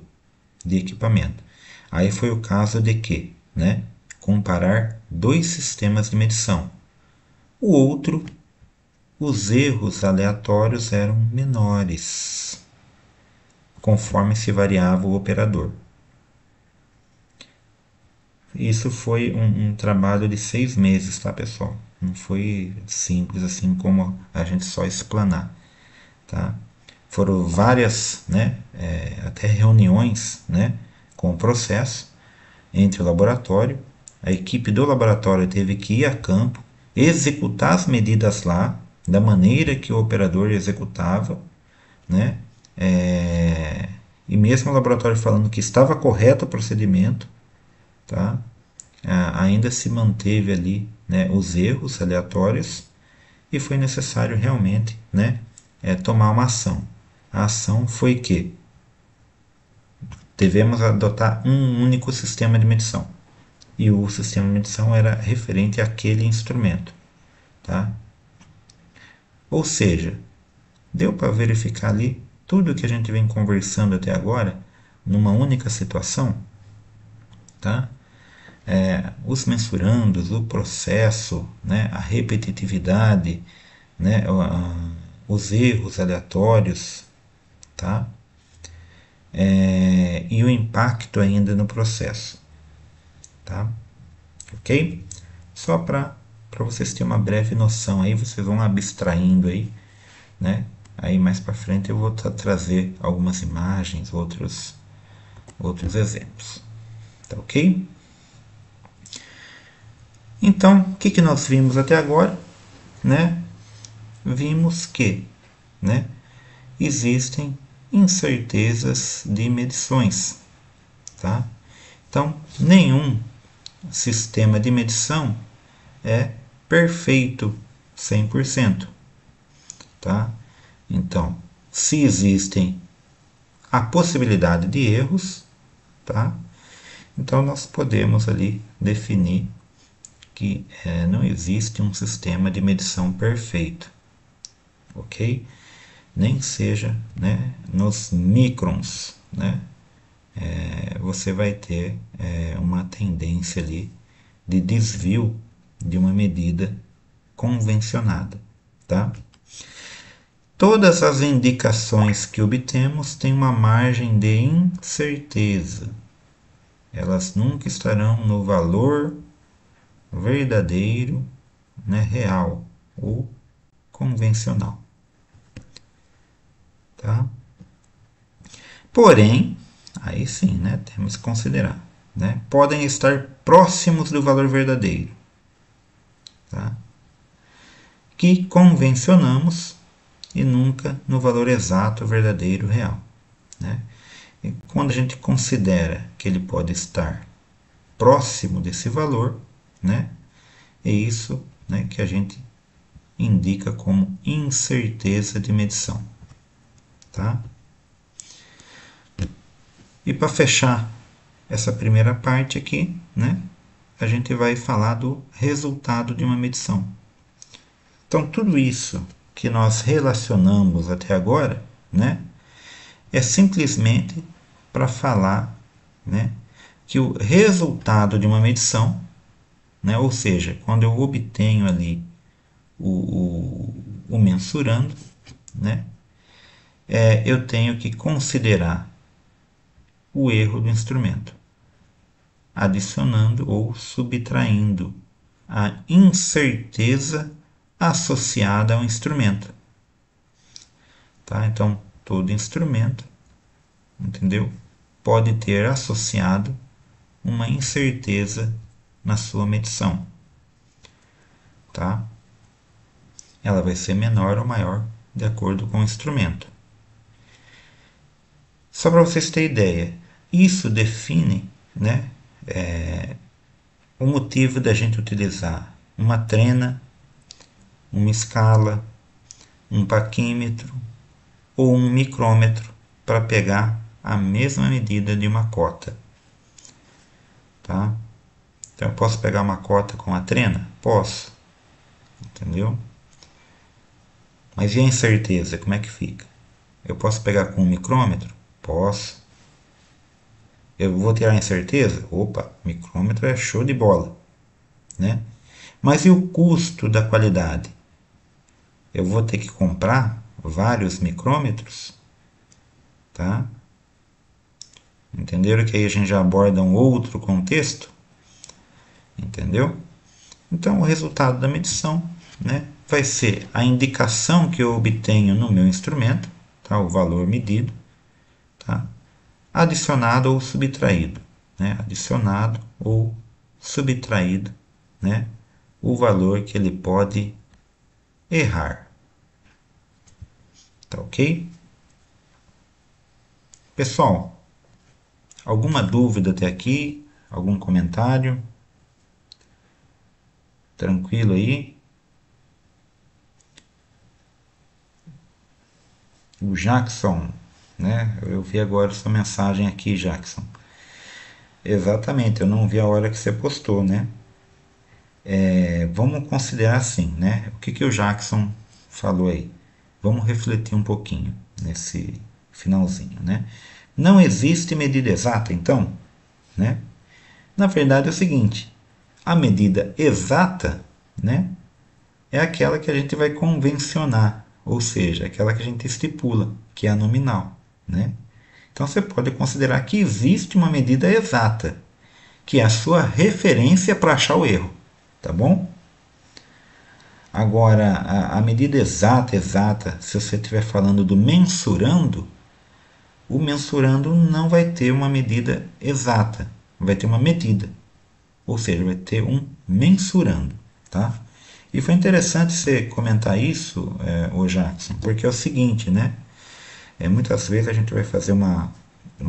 de equipamento. Aí foi o caso de que, né, comparar dois sistemas de medição. O outro, os erros aleatórios eram menores, conforme se variava o operador. Isso foi um trabalho de 6 meses, tá, pessoal? Não foi simples assim como a gente só explanar, tá? Foram várias, né, até reuniões, né, com o processo entre o laboratório. A equipe do laboratório teve que ir a campo, executar as medidas lá, da maneira que o operador executava, né? E mesmo o laboratório falando que estava correto o procedimento, tá? Ainda se manteve ali, né, os erros aleatórios e foi necessário realmente, né, tomar uma ação. A ação foi que devemos adotar um único sistema de medição e o sistema de medição era referente àquele instrumento, tá? Ou seja, deu para verificar ali tudo que a gente vem conversando até agora numa única situação, tá? Os mensurandos, o processo, né, a repetitividade, né, os erros aleatórios, tá? E o impacto ainda no processo, tá? Ok? Só para vocês terem uma breve noção aí, vocês vão abstraindo aí, né? Aí mais para frente eu vou trazer algumas imagens, outros exemplos, tá ok? Então, o que nós vimos até agora, né? Vimos que, né, existem incertezas de medições, tá? Então, nenhum sistema de medição é perfeito 100%, tá? Então, se existem a possibilidade de erros, tá? Então nós podemos ali definir que não existe um sistema de medição perfeito, ok? Nem seja, né, nos microns, né? Você vai ter uma tendência ali de desvio de uma medida convencionada, tá? Todas as indicações que obtemos têm uma margem de incerteza. Elas nunca estarão no valor verdadeiro, né, real ou convencional, tá? Porém, aí sim, né, temos que considerar, né, podem estar próximos do valor verdadeiro, tá? Que convencionamos e nunca no valor exato, verdadeiro, real, né? E quando a gente considera que ele pode estar próximo desse valor, né, é isso, né, que a gente indica como incerteza de medição, tá? E para fechar essa primeira parte aqui, né, a gente vai falar do resultado de uma medição. Então, tudo isso que nós relacionamos até agora, né, é simplesmente para falar, né, que o resultado de uma medição, né, ou seja, quando eu obtenho ali o mensurando, né, eu tenho que considerar o erro do instrumento, adicionando ou subtraindo a incerteza associada ao instrumento. Tá? Então, todo instrumento, entendeu? Pode ter associado uma incerteza na sua medição. Tá? Ela vai ser menor ou maior de acordo com o instrumento. Só para vocês terem ideia, isso define, né, o motivo da gente utilizar uma trena, uma escala, um paquímetro ou um micrômetro para pegar a mesma medida de uma cota. Tá? Então eu posso pegar uma cota com a trena? Posso. Entendeu? Mas e a incerteza? Como é que fica? Eu posso pegar com um micrômetro? Posso. Eu vou tirar a incerteza? Opa, micrômetro é show de bola, né? Mas e o custo da qualidade? Eu vou ter que comprar vários micrômetros, tá? Entenderam que aí a gente já aborda um outro contexto? entendeu? Então, o resultado da medição, né, vai ser a indicação que eu obtenho no meu instrumento, tá, o valor medido, tá, adicionado ou subtraído, né, adicionado ou subtraído, né, o valor que ele pode errar. Tá ok? Pessoal, alguma dúvida até aqui? Algum comentário? Tranquilo aí? O Jackson, né? Eu vi agora sua mensagem aqui, Jackson. Exatamente, eu não vi a hora que você postou, né? Vamos considerar assim, né? O que que o Jackson falou aí? Vamos refletir um pouquinho nesse finalzinho, né? Não existe medida exata, então, né? Na verdade é o seguinte, a medida exata, né, é aquela que a gente vai convencionar, ou seja, aquela que a gente estipula, que é a nominal, né? Então você pode considerar que existe uma medida exata, que é a sua referência para achar o erro, tá bom? Agora, a medida exata, se você estiver falando do mensurando, o mensurando não vai ter uma medida exata, vai ter uma medida, ou seja, vai ter um mensurando, tá? E foi interessante você comentar isso, ô Jackson, porque é o seguinte, né? Muitas vezes a gente vai fazer uma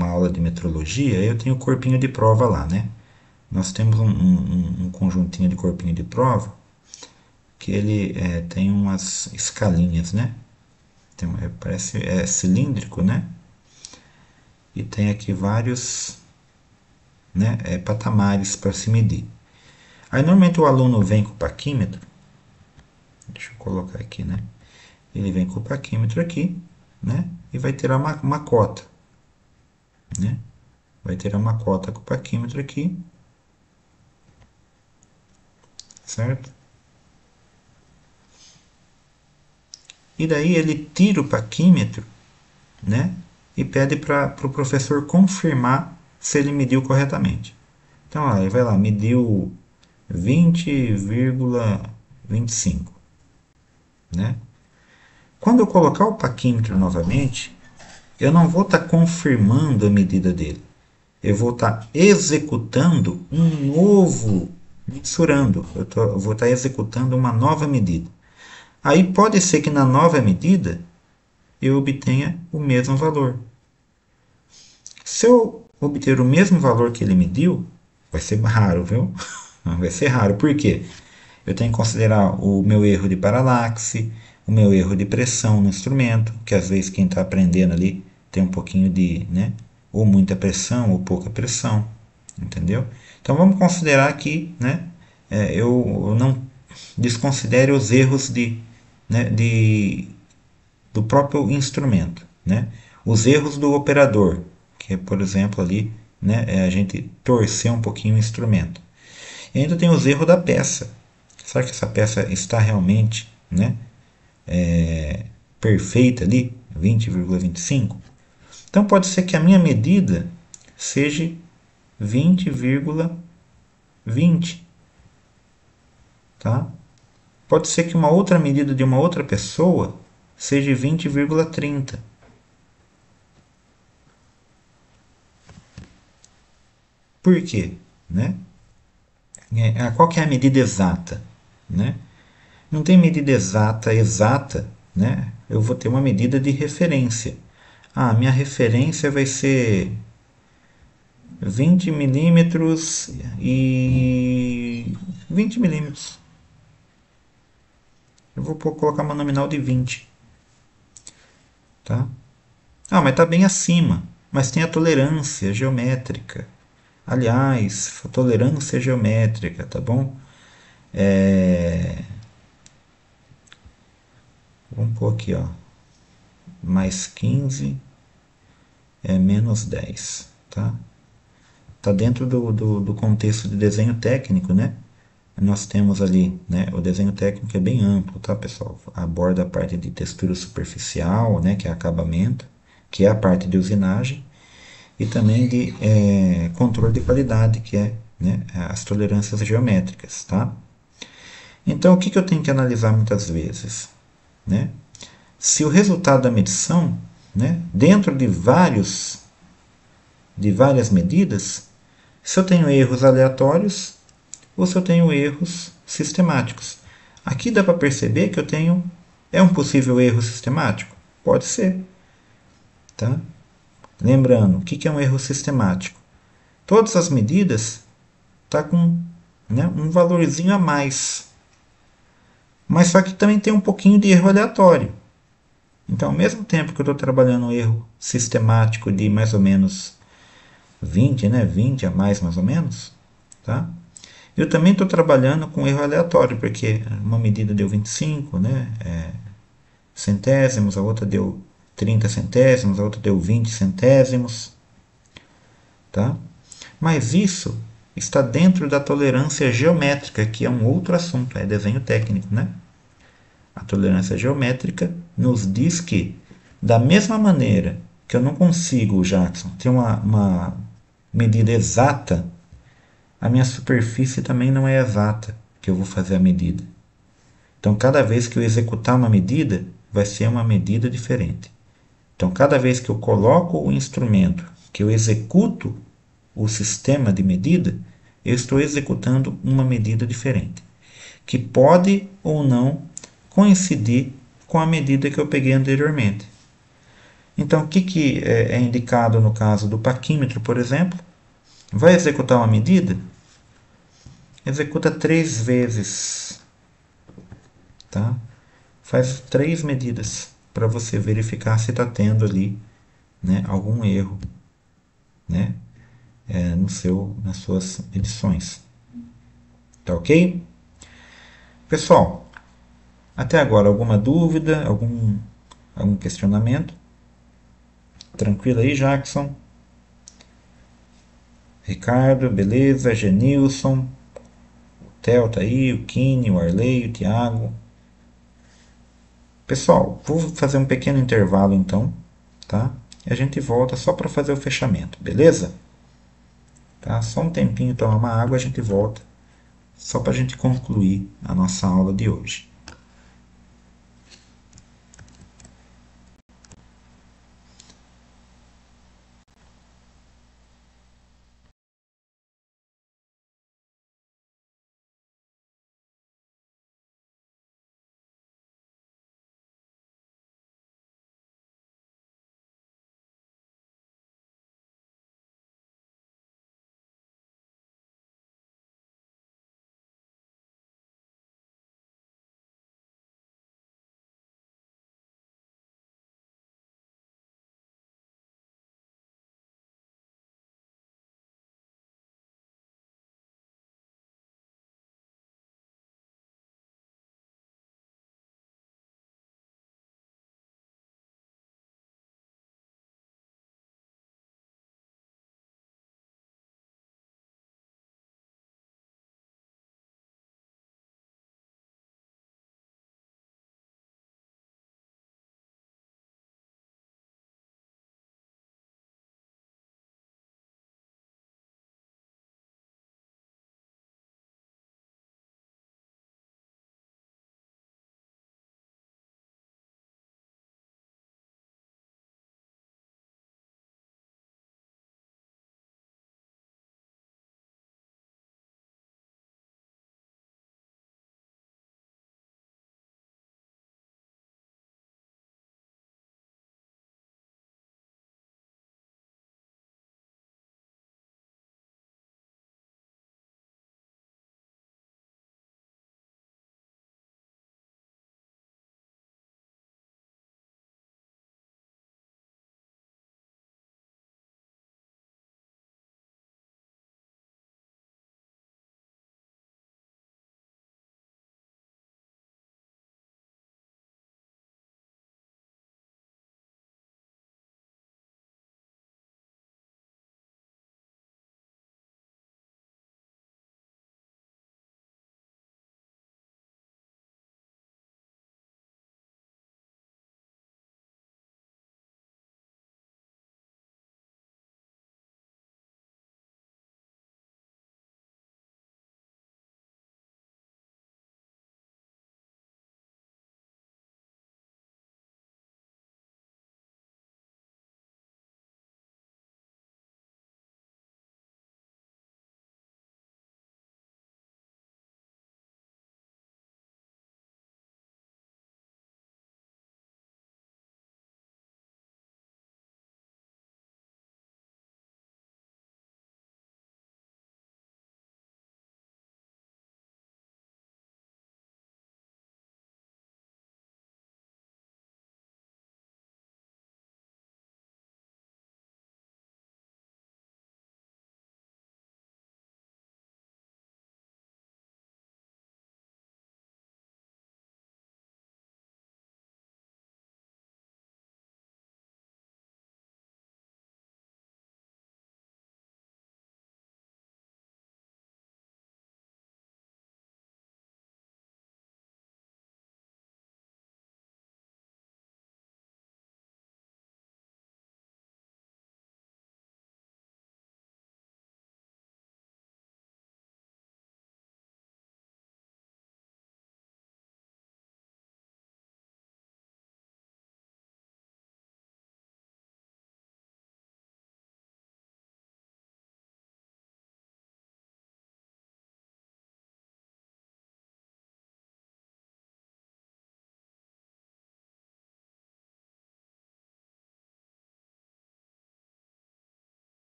aula de metrologia e eu tenho o corpinho de prova lá, né? Nós temos um conjuntinho de corpinho de prova que ele tem umas escalinhas, né? Parece cilíndrico, né? E tem aqui vários, né, patamares para se medir. Aí normalmente o aluno vem com o paquímetro, deixa eu colocar aqui, né? Ele vem com o paquímetro aqui, né? E vai tirar uma cota, né? Vai tirar uma cota com o paquímetro aqui, certo? E daí ele tira o paquímetro, né? E pede para o professor confirmar se ele mediu corretamente. Então, ó, ele vai lá, mediu 20,25, né? Quando eu colocar o paquímetro novamente, eu não vou estar confirmando a medida dele. Eu vou estar executando um novo mensurando. Eu vou estar executando uma nova medida. Aí pode ser que na nova medida eu obtenha o mesmo valor. Se eu obter o mesmo valor que ele mediu, vai ser raro, viu? Vai ser raro. Por quê? Eu tenho que considerar o meu erro de paralaxe, o meu erro de pressão no instrumento, que às vezes quem está aprendendo ali tem um pouquinho de, né? Ou muita pressão ou pouca pressão, entendeu? Então vamos considerar que, né? Eu não desconsidere os erros né, do próprio instrumento, né? Os erros do operador, que é, por exemplo, ali, né, a gente torcer um pouquinho o instrumento. E ainda tem os erros da peça. Será que essa peça está realmente, né, perfeita ali, 20,25? Então pode ser que a minha medida seja 20,20, tá? Pode ser que uma outra medida de uma outra pessoa seja 20,30. Por quê? Né? Qual que é a medida exata? Né? Não tem medida exata, né? Eu vou ter uma medida de referência. Ah, minha referência vai ser 20 milímetros e 20 milímetros. Eu vou colocar uma nominal de 20. Tá? Ah, mas está bem acima. Mas tem a tolerância geométrica. Aliás, a tolerância geométrica, tá bom? Vamos pôr aqui, ó. Mais 15 é menos 10, tá? Tá dentro do contexto de desenho técnico, né? Nós temos ali, né? O desenho técnico é bem amplo, tá, pessoal? Aborda a parte de textura superficial, né? Que é acabamento, que é a parte de usinagem, e também de controle de qualidade, que é, né, as tolerâncias geométricas, tá? Então, o que eu tenho que analisar muitas vezes? Né? Se o resultado da medição, né, dentro de várias medidas, se eu tenho erros aleatórios ou se eu tenho erros sistemáticos. Aqui dá para perceber que eu tenho... É um possível erro sistemático? Pode ser. Tá? Lembrando, o que é um erro sistemático? Todas as medidas tá com, né, um valorzinho a mais. Mas só que também tem um pouquinho de erro aleatório. Então, ao mesmo tempo que eu estou trabalhando um erro sistemático de mais ou menos 20, né, 20 a mais ou menos, tá? Eu também estou trabalhando com erro aleatório, porque uma medida deu 25, né, centésimos, a outra deu 30 centésimos, a outra deu 20 centésimos, tá? Mas isso está dentro da tolerância geométrica, que é um outro assunto, é desenho técnico, né? A tolerância geométrica nos diz que, da mesma maneira que eu não consigo, Jackson, ter uma medida exata, a minha superfície também não é exata que eu vou fazer a medida. Então, cada vez que eu executar uma medida, vai ser uma medida diferente. Então, cada vez que eu coloco o instrumento, que eu executo o sistema de medida, eu estou executando uma medida diferente, que pode ou não coincidir com a medida que eu peguei anteriormente. Então, o que é indicado no caso do paquímetro, por exemplo? Vai executar uma medida? Executa 3 vezes, tá? Faz 3 medidas para você verificar se está tendo ali, né, algum erro, né, no nas suas medições. Tá ok? Pessoal, até agora alguma dúvida, algum questionamento? Tranquilo aí, Jackson? Ricardo, beleza? Genilson, o Theo tá aí, o Kine, o Arley, o Thiago. Pessoal, vou fazer um pequeno intervalo então, tá? E a gente volta só para fazer o fechamento, beleza? Tá? Só um tempinho, tomar uma água, a gente volta, só para a gente concluir a nossa aula de hoje.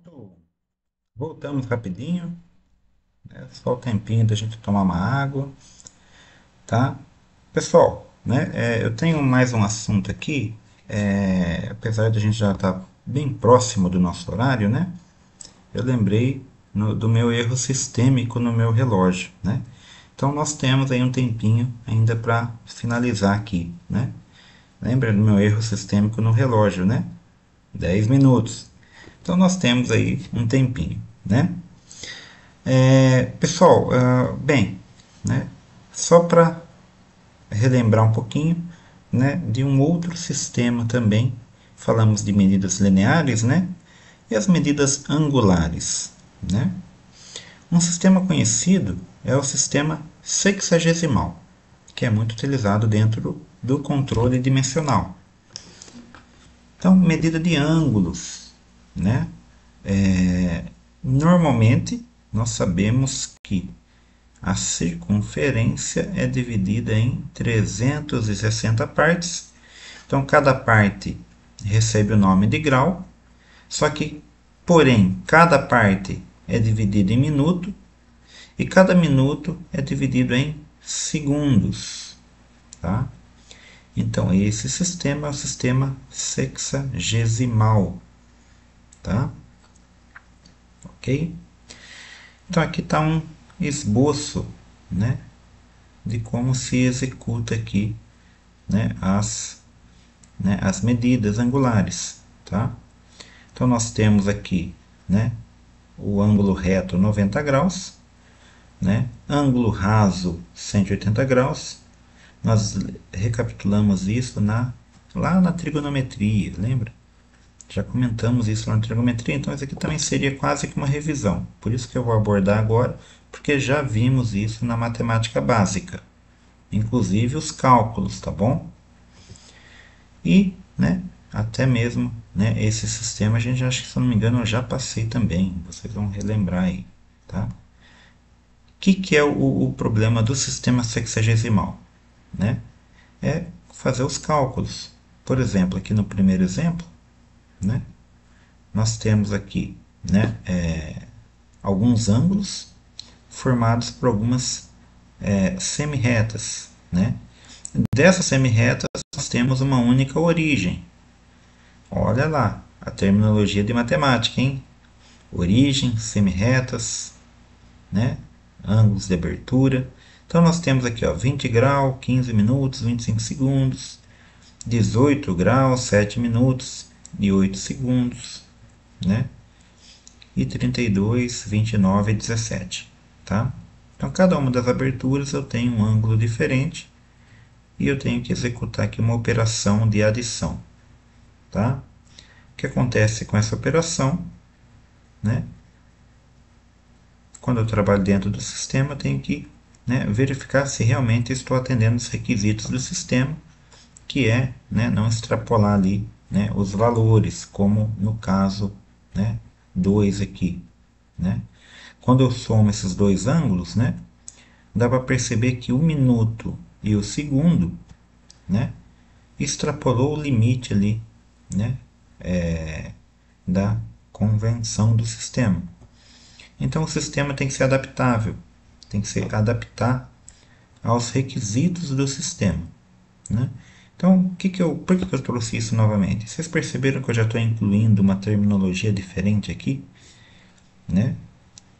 Pronto. Voltamos rapidinho, né? Só o tempinho da gente tomar uma água, tá? Pessoal, né? Eu tenho mais um assunto aqui, apesar de a gente já estar bem próximo do nosso horário, né? Eu lembrei do meu erro sistêmico no meu relógio, né? Então nós temos aí um tempinho ainda para finalizar aqui, né? Lembra do meu erro sistêmico no relógio, né? 10 minutos. Então nós temos aí um tempinho, né? Pessoal, bem, né? Só para relembrar um pouquinho, né, de um outro sistema também. Falamos de medidas lineares, né? E as medidas angulares, né? Um sistema conhecido é o sistema sexagesimal, que é muito utilizado dentro do controle dimensional. Então, medida de ângulos, né? Normalmente, nós sabemos que a circunferência é dividida em 360 partes. Então, cada parte recebe o nome de grau, só que, porém, cada parte é dividida em minuto e cada minuto é dividido em segundos. Tá? Então, esse sistema é o sistema sexagesimal. Tá? Ok? Então, aqui está um esboço, né, de como se executa aqui, né, as medidas angulares. Tá? Então, nós temos aqui, né, o ângulo reto 90 graus, né, ângulo raso 180 graus. Nós recapitulamos isso lá na trigonometria, lembra? Já comentamos isso lá na trigonometria, então isso aqui também seria quase que uma revisão. Por isso que eu vou abordar agora, porque já vimos isso na matemática básica, inclusive os cálculos, tá bom? E, né, até mesmo, né, esse sistema a gente acha que, se eu não me engano, eu já passei também, vocês vão relembrar aí, tá? O que é o problema do sistema sexagesimal, né? É fazer os cálculos. Por exemplo, aqui no primeiro exemplo, né, nós temos aqui, né, alguns ângulos formados por algumas semi-retas, né? Dessas semi-retas nós temos uma única origem. Olha lá a terminologia de matemática, hein? Origem, semi-retas, né? Ângulos de abertura. Então nós temos aqui, ó, 20 graus, 15 minutos, 25 segundos, 18 graus, 7 minutos e 8 segundos, né? E 32, 29 e 17, tá? Então, cada uma das aberturas eu tenho um ângulo diferente e eu tenho que executar aqui uma operação de adição, tá? O que acontece com essa operação, né? Quando eu trabalho dentro do sistema, eu tenho que, né, verificar se realmente estou atendendo os requisitos do sistema, que é, né, não extrapolar ali, né, os valores, como no caso, né, 2 aqui, né? Quando eu somo esses dois ângulos, né, dá para perceber que o minuto e o segundo, né, extrapolou o limite ali, né, da convenção do sistema. Então o sistema tem que ser adaptável, tem que se adaptar aos requisitos do sistema, né? Então, por que eu trouxe isso novamente? Vocês perceberam que eu já estou incluindo uma terminologia diferente aqui, né?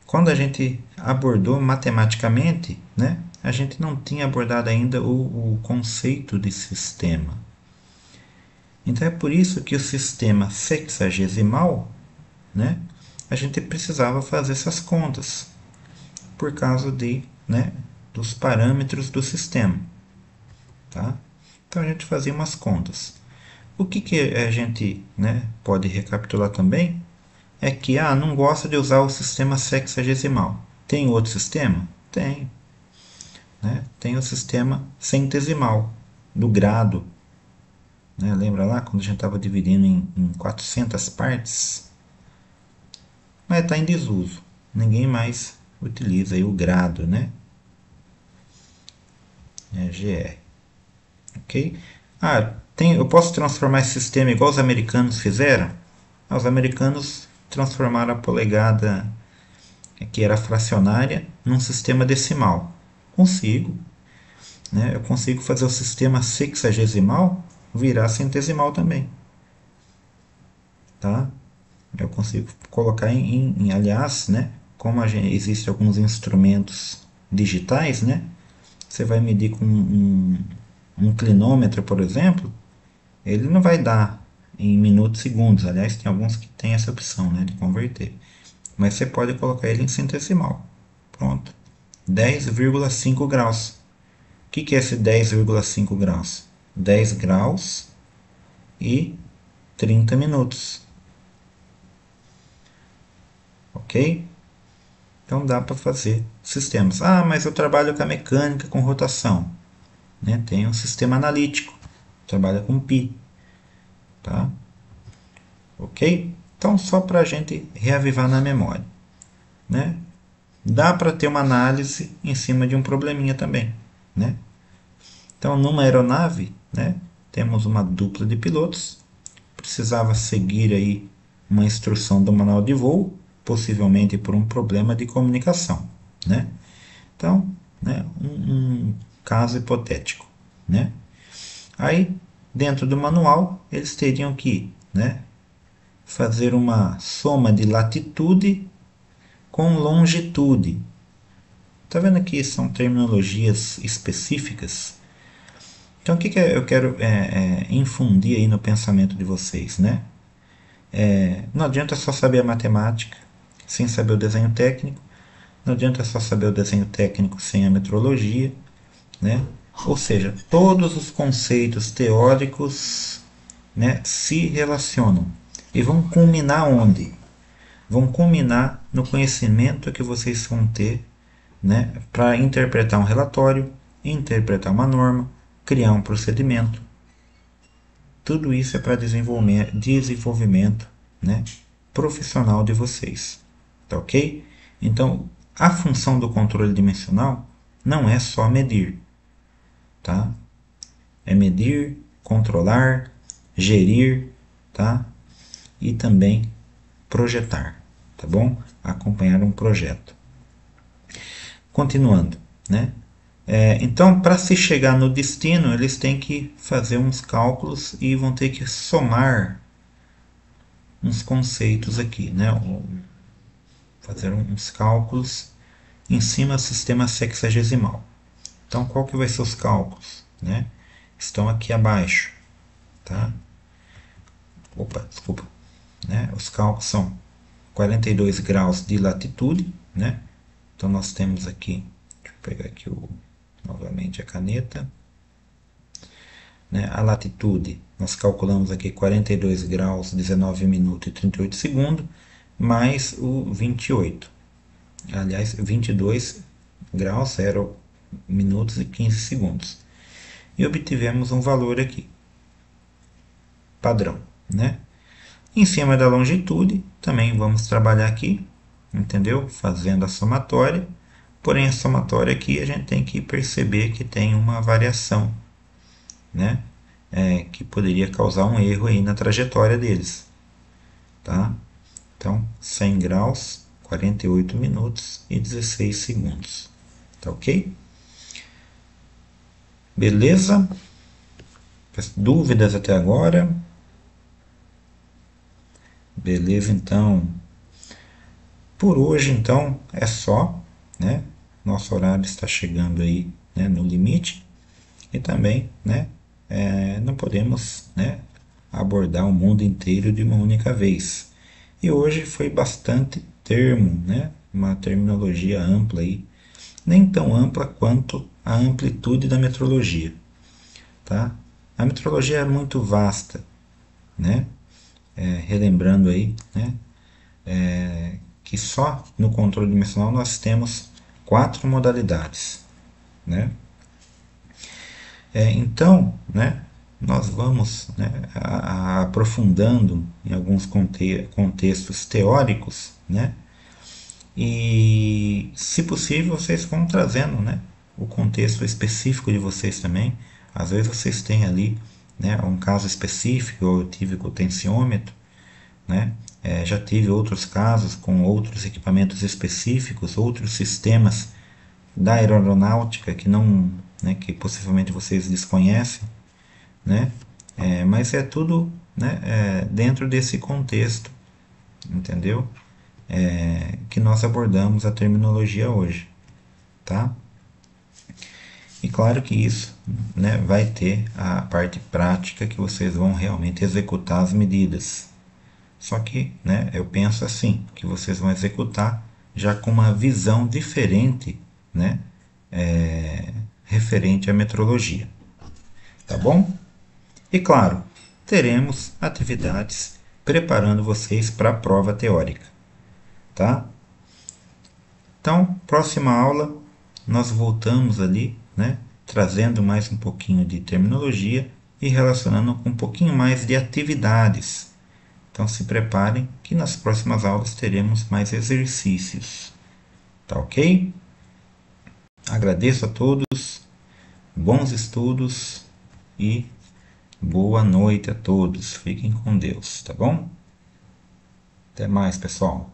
Quando a gente abordou matematicamente, né, a gente não tinha abordado ainda o conceito de sistema. Então é por isso que o sistema sexagesimal, né, a gente precisava fazer essas contas, por causa né, dos parâmetros do sistema. Tá? Então a gente fazia umas contas. O que a gente, né, pode recapitular também é que não gosta de usar o sistema sexagesimal. Tem outro sistema? Tem. Né? Tem o sistema centesimal, do grado. Né? Lembra lá quando a gente estava dividindo em 400 partes? Mas está em desuso. Ninguém mais utiliza aí o grado, né? É GR. Ok? Eu posso transformar esse sistema igual os americanos fizeram? Os americanos transformar a polegada, que era fracionária, num sistema decimal. Consigo, né? Eu consigo fazer o sistema sexagesimal virar centesimal também, tá? Eu consigo colocar aliás, né? Como existem alguns instrumentos digitais, né? Você vai medir com um clinômetro, por exemplo, ele não vai dar em minutos e segundos. Aliás, tem alguns que tem essa opção, né, de converter. Mas você pode colocar ele em centesimal. Pronto. 10,5 graus. O que é esse 10,5 graus? 10 graus e 30 minutos. Ok? Então dá para fazer sistemas. Ah, mas eu trabalho com a mecânica, com rotação. Né? Tem um sistema analítico. Trabalha com π. Tá? Ok? Então, só para a gente reavivar na memória. Né? Dá para ter uma análise em cima de um probleminha também. Né? Então, numa aeronave, né, temos uma dupla de pilotos. Precisava seguir aí uma instrução do manual de voo, possivelmente por um problema de comunicação. Né? Então, né, um caso hipotético. Né? Aí, dentro do manual, eles teriam que, né, fazer uma soma de latitude com longitude. Tá vendo aqui? São terminologias específicas. Então, o que eu quero infundir aí no pensamento de vocês, né? Não adianta só saber a matemática sem saber o desenho técnico. Não adianta só saber o desenho técnico sem a metrologia, né? Ou seja, todos os conceitos teóricos, né, se relacionam e vão culminar onde? Vão culminar no conhecimento que vocês vão ter, né, para interpretar um relatório, interpretar uma norma, criar um procedimento. Tudo isso é para desenvolvimento, né, profissional de vocês. Tá ok? Então, a função do controle dimensional não é só medir. Tá? É medir, controlar, gerir, tá? E também projetar, tá bom? Acompanhar um projeto. Continuando, né? Então, para se chegar no destino, eles têm que fazer uns cálculos e vão ter que somar uns conceitos aqui, né? Fazer uns cálculos em cima do sistema sexagesimal. Então, qual que vai ser os cálculos, né? Estão aqui abaixo, tá? Opa, desculpa. Né? Os cálculos são 42 graus de latitude, né? Então nós temos aqui, deixa eu pegar aqui novamente a caneta, né? A latitude, nós calculamos aqui 42 graus, 19 minutos e 38 segundos, mais o 28. Aliás, 22 graus, 0 minutos e 15 segundos. E obtivemos um valor aqui, padrão, né? Em cima da longitude, também vamos trabalhar aqui, entendeu? Fazendo a somatória. Porém, a somatória aqui a gente tem que perceber que tem uma variação, né? Que poderia causar um erro aí na trajetória deles. Tá? Então, 100 graus, 48 minutos e 16 segundos. Tá ok? Beleza? Dúvidas até agora? Beleza, então. Por hoje, então, é só, né? Nosso horário está chegando aí, né, no limite. E também, né, não podemos, né, abordar o mundo inteiro de uma única vez. E hoje foi bastante termo, né? Uma terminologia ampla aí. Nem tão ampla quanto a amplitude da metrologia. Tá? A metrologia é muito vasta, né? Relembrando aí, né, que só no controle dimensional nós temos 4 modalidades, né? Então, né, nós vamos, né, aprofundando em alguns contextos teóricos, né, e se possível vocês vão trazendo, né, o contexto específico de vocês também. Às vezes vocês têm ali, né, um caso específico. Eu tive com o tensiômetro, né? Já tive outros casos com outros equipamentos específicos, outros sistemas da aeronáutica que não, né, que possivelmente vocês desconhecem, né? Mas é tudo, né, dentro desse contexto, entendeu? Que nós abordamos a terminologia hoje, tá? E claro que isso, né, vai ter a parte prática que vocês vão realmente executar as medidas. Só que, né, eu penso assim, que vocês vão executar já com uma visão diferente, né, referente à metrologia, tá bom? E claro, teremos atividades preparando vocês para a prova teórica, tá? Então, próxima aula, nós voltamos ali, né, trazendo mais um pouquinho de terminologia e relacionando com um pouquinho mais de atividades. Então, se preparem que nas próximas aulas teremos mais exercícios. Tá ok? Agradeço a todos, bons estudos e boa noite a todos. Fiquem com Deus, tá bom? Até mais, pessoal.